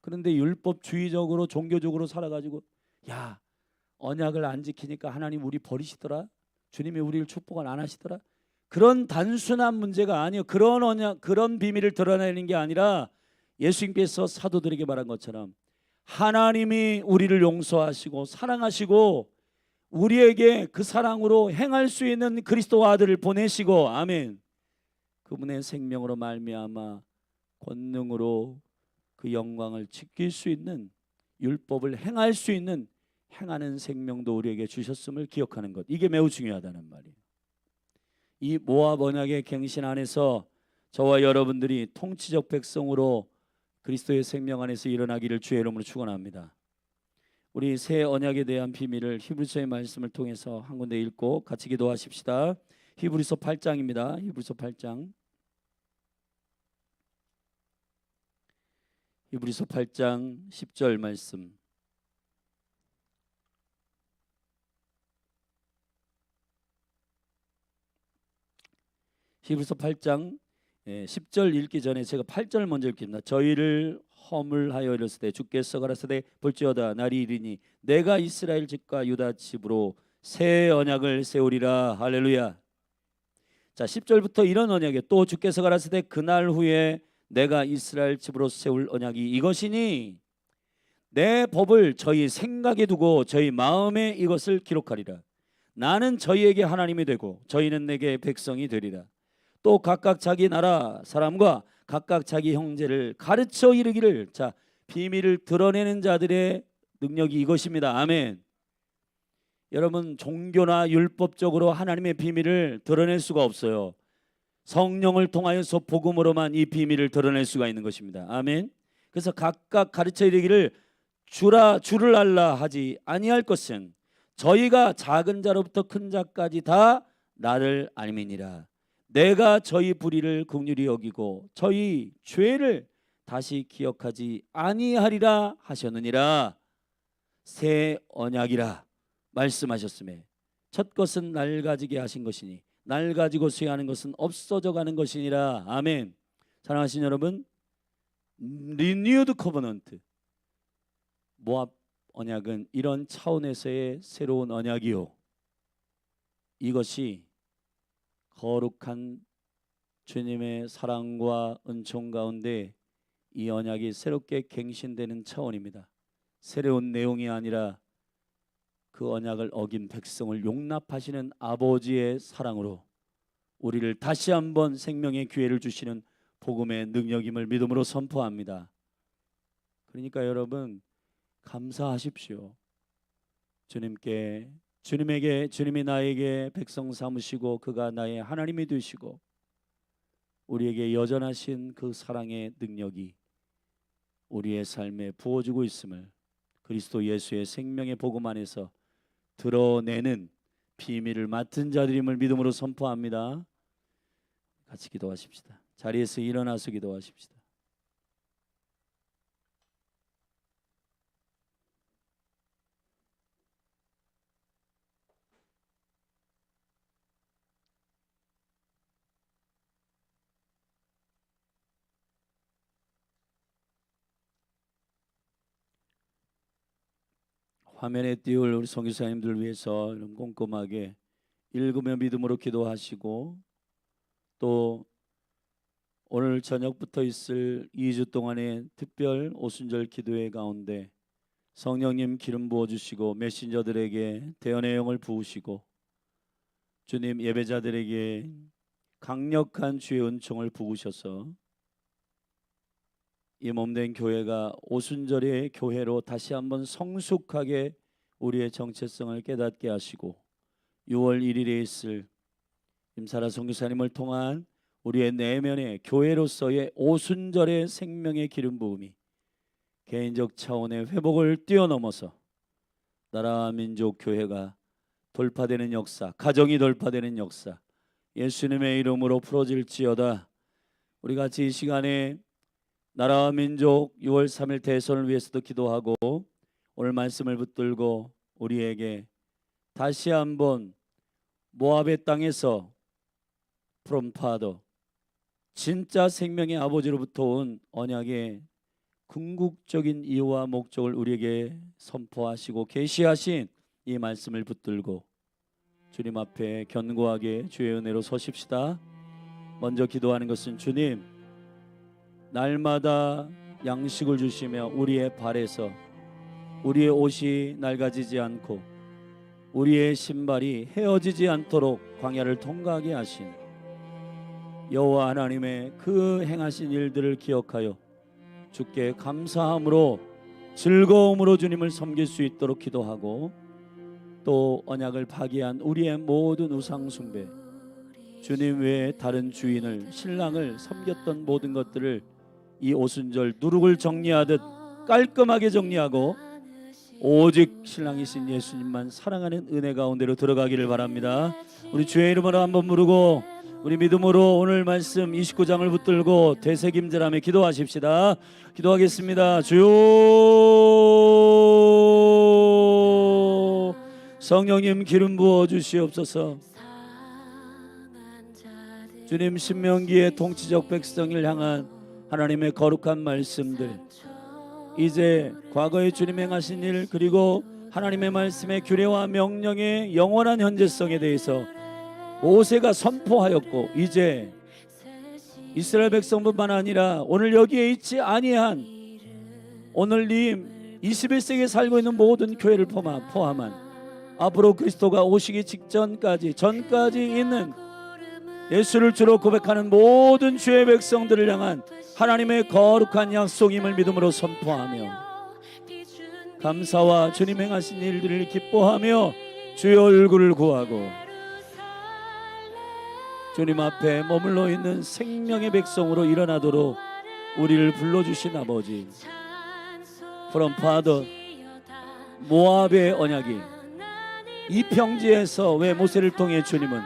그런데 율법주의적으로 종교적으로 살아가지고 언약을 안 지키니까 하나님 우리 버리시더라, 주님이 우리를 축복을 안 하시더라, 그런 단순한 문제가 아니에요. 그런 언약, 그런 비밀을 드러내는 게 아니라 예수님께서 사도들에게 말한 것처럼 하나님이 우리를 용서하시고 사랑하시고 우리에게 그 사랑으로 행할 수 있는 그리스도 아들을 보내시고, 아멘, 그분의 생명으로 말미암아 권능으로 그 영광을 지킬 수 있는, 율법을 행할 수 있는 행하는 생명도 우리에게 주셨음을 기억하는 것, 이게 매우 중요하다는 말이에요. 이 모압 언약의 갱신 안에서 저와 여러분들이 통치적 백성으로 그리스도의 생명 안에서 일어나기를 주의 이름으로 축원합니다. 우리 새 언약에 대한 비밀을 히브리서의 말씀을 통해서 한 군데 읽고 같이 기도하십시다. 히브리서 8장입니다. 히브리서 8장. 히브리서 8장 10절 말씀. 히브리서 8장 10절 읽기 전에 제가 8절 먼저 읽겠습니다. 저희를 허물하여 이르시되 주께서 가라사대 볼지어다 날이 이르니 내가 이스라엘 집과 유다 집으로 새 언약을 세우리라. 할렐루야. 자, 10절부터 이런 언약에 또 주께서 가라사대 그날 후에 내가 이스라엘 집으로 세울 언약이 이것이니 내 법을 저희 생각에 두고 저희 마음에 이것을 기록하리라. 나는 저희에게 하나님이 되고 저희는 내게 백성이 되리라. 또 각각 자기 나라 사람과 각각 자기 형제를 가르쳐 이르기를. 자, 비밀을 드러내는 자들의 능력이 이것입니다. 아멘. 여러분, 종교나 율법적으로 하나님의 비밀을 드러낼 수가 없어요. 성령을 통하여서 복음으로만 이 비밀을 드러낼 수가 있는 것입니다. 아멘. 그래서 각각 가르쳐 이르기를 주를 알라 하지 아니할 것은 저희가 작은 자로부터 큰 자까지 다 나를 알미니라. 내가 저희 불의를 긍휼히 여기고 저희 죄를 다시 기억하지 아니하리라 하셨느니라. 새 언약이라 말씀하셨음에 첫 것은 낡아지게 하신 것이니 낡아지고 쇠하는 것은 없어져 가는 것이니라. 아멘. 사랑하신 여러분, 리뉴드 커버넌트 모압 언약은 이런 차원에서의 새로운 언약이요, 이것이 거룩한 주님의 사랑과 은총 가운데 이 언약이 새롭게 갱신되는 차원입니다. 새로운 내용이 아니라 그 언약을 어긴 백성을 용납하시는 아버지의 사랑으로 우리를 다시 한번 생명의 기회를 주시는 복음의 능력임을 믿음으로 선포합니다. 그러니까 여러분, 감사하십시오. 주님이 나에게 백성 삼으시고 그가 나의 하나님이 되시고 우리에게 여전하신 그 사랑의 능력이 우리의 삶에 부어지고 있음을 그리스도 예수의 생명의 복음 안에서 드러내는 비밀을 맡은 자들임을 믿음으로 선포합니다. 같이 기도하십시다. 자리에서 일어나서 기도하십시다. 화면에 띄울 우리 선교사님들 위해서 꼼꼼하게 읽으며 믿음으로 기도하시고, 또 오늘 저녁부터 있을 2주 동안의 특별 오순절 기도회 가운데 성령님 기름 부어주시고 메신저들에게 대언의 영을 부으시고 주님 예배자들에게 강력한 주의 은총을 부으셔서 이 몸된 교회가 오순절의 교회로 다시 한번 성숙하게 우리의 정체성을 깨닫게 하시고 6월 1일에 있을 임사라 선교사님을 통한 우리의 내면의 교회로서의 오순절의 생명의 기름 부음이 개인적 차원의 회복을 뛰어넘어서 나라 민족 교회가 돌파되는 역사, 가정이 돌파되는 역사 예수님의 이름으로 풀어질지어다. 우리 같이 이 시간에 나라와 민족 6월 3일 대선을 위해서도 기도하고 오늘 말씀을 붙들고 우리에게 다시 한번 모압의 땅에서 from Father, 진짜 생명의 아버지로부터 온 언약의 궁극적인 이유와 목적을 우리에게 선포하시고 계시하신 이 말씀을 붙들고 주님 앞에 견고하게 주의 은혜로 서십시다. 먼저 기도하는 것은 주님, 날마다 양식을 주시며 우리의 발에서 우리의 옷이 낡아지지 않고 우리의 신발이 헤어지지 않도록 광야를 통과하게 하신 여호와 하나님의 그 행하신 일들을 기억하여 주께 감사함으로 즐거움으로 주님을 섬길 수 있도록 기도하고, 또 언약을 파기한 우리의 모든 우상 숭배, 주님 외에 다른 주인을, 신랑을 섬겼던 모든 것들을 이 오순절 누룩을 정리하듯 깔끔하게 정리하고 오직 신랑이신 예수님만 사랑하는 은혜 가운데로 들어가기를 바랍니다. 우리 주의 이름으로 한번 부르고 우리 믿음으로 오늘 말씀 29장을 붙들고 되새김질하며 기도하십시다. 기도하겠습니다. 주여, 성령님 기름 부어 주시옵소서. 주님, 신명기의 통치적 백성을 향한 하나님의 거룩한 말씀들, 이제 과거에 주님 행하신 일, 그리고 하나님의 말씀의 규례와 명령의 영원한 현재성에 대해서 모세가 선포하였고, 이제 이스라엘 백성뿐만 아니라 오늘 여기에 있지 아니한 오늘 이 21세기에 살고 있는 모든 교회를 포함한 앞으로 그리스도가 오시기 전까지 있는 예수를 주로 고백하는 모든 주의 백성들을 향한 하나님의 거룩한 약속임을 믿음으로 선포하며 감사와 주님 행하신 일들을 기뻐하며 주의 얼굴을 구하고 주님 앞에 머물러 있는 생명의 백성으로 일어나도록 우리를 불러주신 아버지, From Father, 모압의 언약이 이 평지에서 왜 모세를 통해 주님은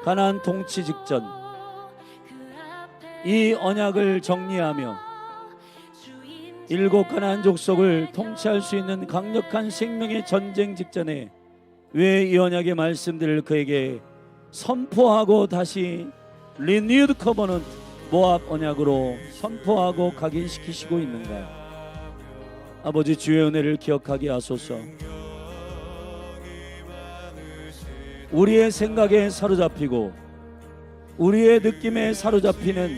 가나안 통치 직전 이 언약을 정리하며 일곱 가나안 족속을 통치할 수 있는 강력한 생명의 전쟁 직전에 왜 이 언약의 말씀들을 그에게 선포하고 다시 Renewed Covenant 모압 언약으로 선포하고 각인시키시고 있는가? 아버지, 주의 은혜를 기억하게 하소서. 우리의 생각에 사로잡히고 우리의 느낌에 사로잡히는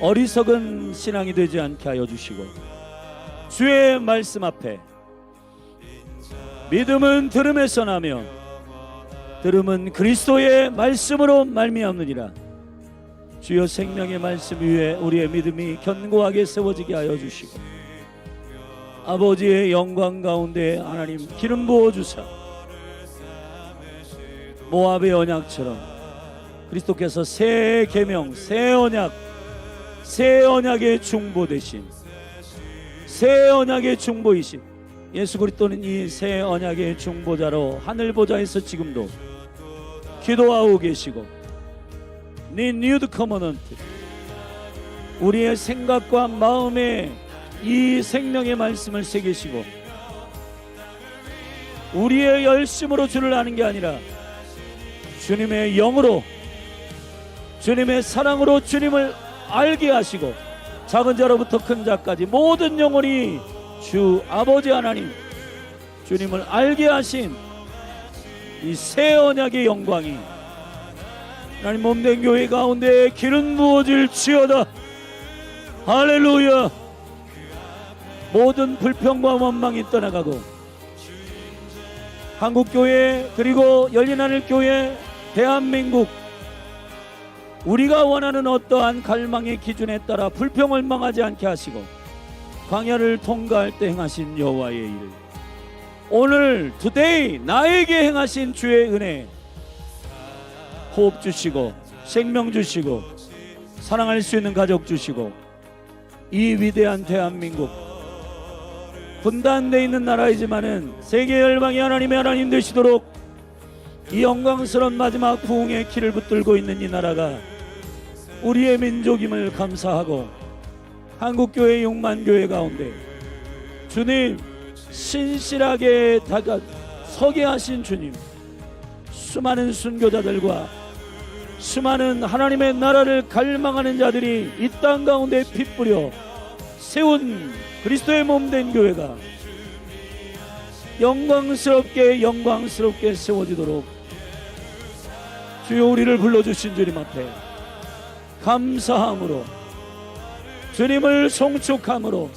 어리석은 신앙이 되지 않게 하여 주시고, 주의 말씀 앞에 믿음은 들음에서 나며 들음은 그리스도의 말씀으로 말미암느니라. 주여, 생명의 말씀 위에 우리의 믿음이 견고하게 세워지게 하여 주시고, 아버지의 영광 가운데 하나님 기름 부어 주사 모압의 언약처럼 그리스도께서 새 계명, 새 언약, 새 언약의 중보 대신 새 언약의 중보이신 예수 그리스도는 이 새 언약의 중보자로 하늘 보좌에서 지금도 기도하고 계시고, Renewed Covenant, 우리의 생각과 마음에 이 생명의 말씀을 새기시고 우리의 열심으로 주를 아는 게 아니라 주님의 영으로, 주님의 사랑으로 주님을 알게 하시고, 작은 자로부터 큰 자까지 모든 영혼이 주 아버지 하나님 주님을 알게 하신 이 새 언약의 영광이 하나님 몸된 교회 가운데 기름 부어질지어다. 할렐루야. 모든 불평과 원망이 떠나가고 한국교회, 그리고 열린하늘교회, 대한민국, 우리가 원하는 어떠한 갈망의 기준에 따라 불평을 망하지 않게 하시고 광야를 통과할 때 행하신 여호와의 일, 오늘 today 나에게 행하신 주의 은혜, 호흡 주시고 생명 주시고 사랑할 수 있는 가족 주시고, 이 위대한 대한민국, 분단되어 있는 나라이지만은 세계 열방이 하나님의 하나님 되시도록 이 영광스러운 마지막 부흥의 키를 붙들고 있는 이 나라가 우리의 민족임을 감사하고, 한국교회 6만 교회 가운데 주님 신실하게 서게 하신 주님, 수많은 순교자들과 수많은 하나님의 나라를 갈망하는 자들이 이 땅 가운데 피 뿌려 세운 그리스도의 몸된 교회가 영광스럽게 세워지도록 주여, 우리를 불러주신 주님 앞에 감사함으로, 주님을 송축함으로,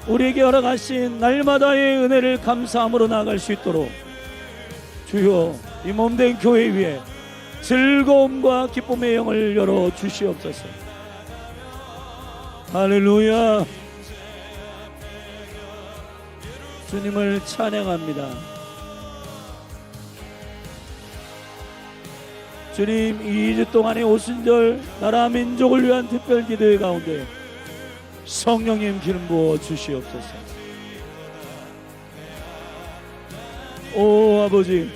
우리에게 허락하신 날마다의 은혜를 감사함으로 나아갈 수 있도록 주여, 이 몸된 교회 위에 즐거움과 기쁨의 영을 열어 주시옵소서. 할렐루야. 주님을 찬양합니다. 주님, 2주 동안의 오순절 나라 민족을 위한 특별 기도회 가운데 성령님 기름 부어 주시옵소서. 오 아버지,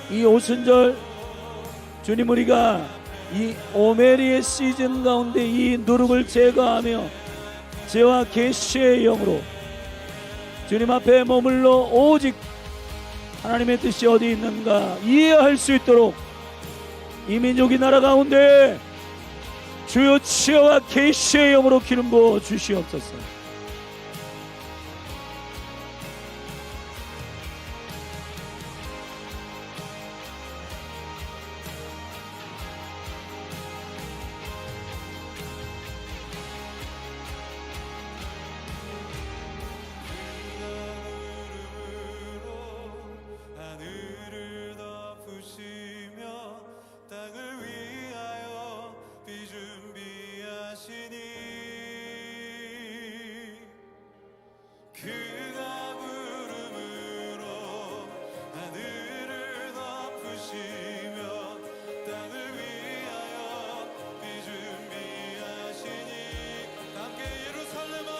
이 오순절 주님, 우리가 이 오메리의 시즌 가운데 이 누룩을 제거하며 죄와 계시의 영으로 주님 앞에 머물러 오직 하나님의 뜻이 어디 있는가 이해할 수 있도록 이 민족이 나라 가운데 주여 지혜와 계시의 영으로 기름 부어 주시옵소서. 하늘을 덮으시며 땅을 위하여 비 준비하시니 그가 부름으로 하늘을 덮으시며 땅을 위하여 비 준비하시니 함께 예루살렘아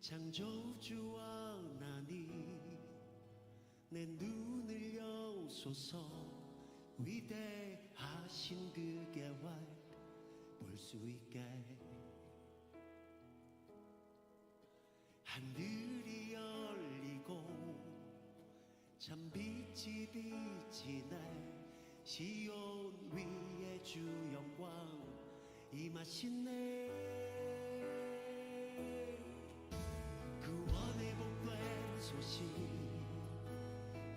창조주 하나님 내 눈을 여소서 위대하신 그 계획 볼 수 있게 하늘이 열리고 참 빛이 비치네 시온 위에 주 영광 임하시네 구원의 복된 소식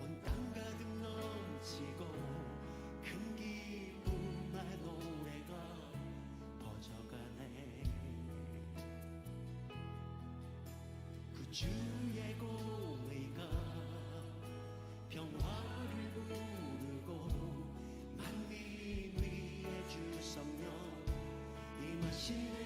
온 땅 가득 넘치고 큰 기쁨의 노래가 퍼져가네 그 주의 공의가 평화를 부르고 만민 위에 주 성령 임하시네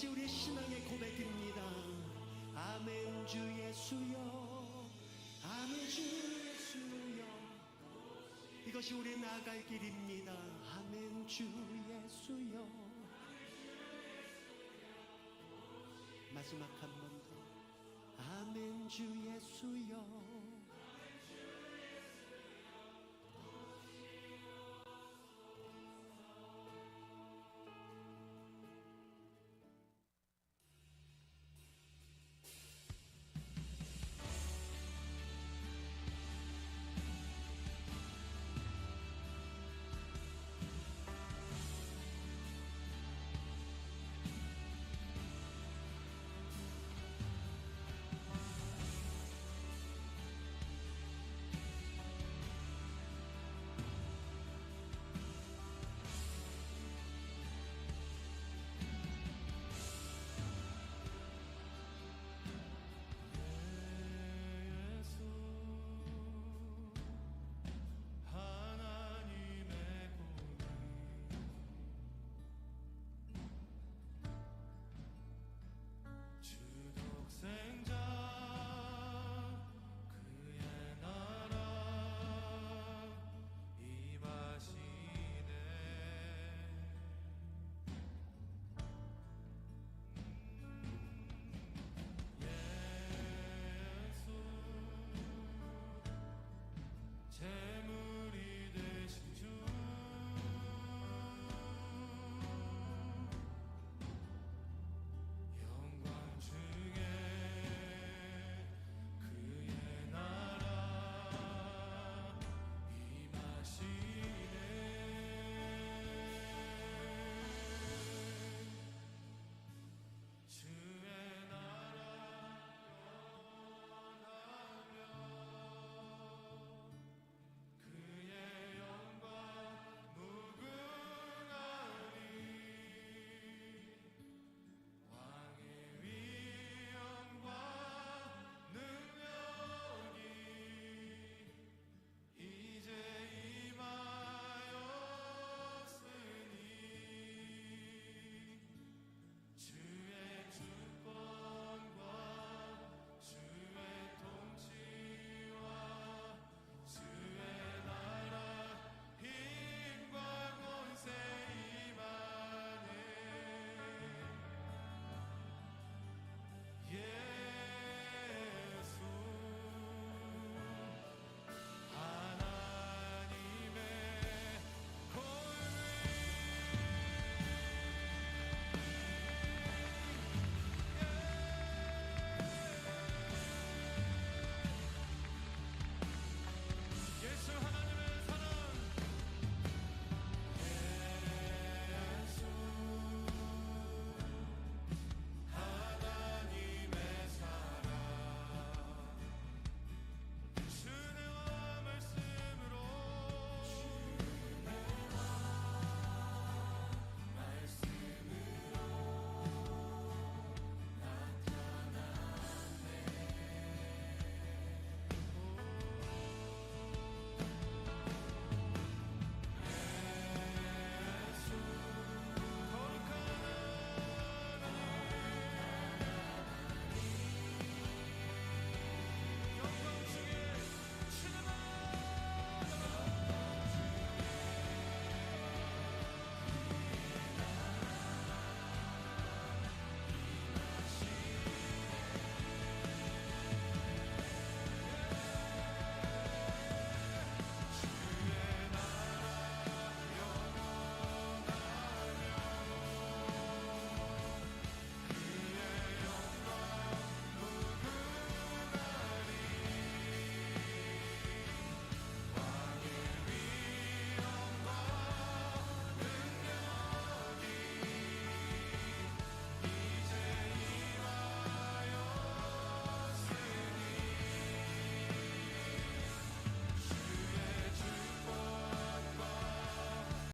이것이 우리의 신앙의 고백입니다. 아멘 주 예수여, 아멘 주 예수여, 이것이 우리 나갈 길입니다. 아멘 주 예수여. 마지막 한 번 더. 아멘 주 예수여. 예수 하나님의 공의 주독생자 그의 나라 임하시네. 예수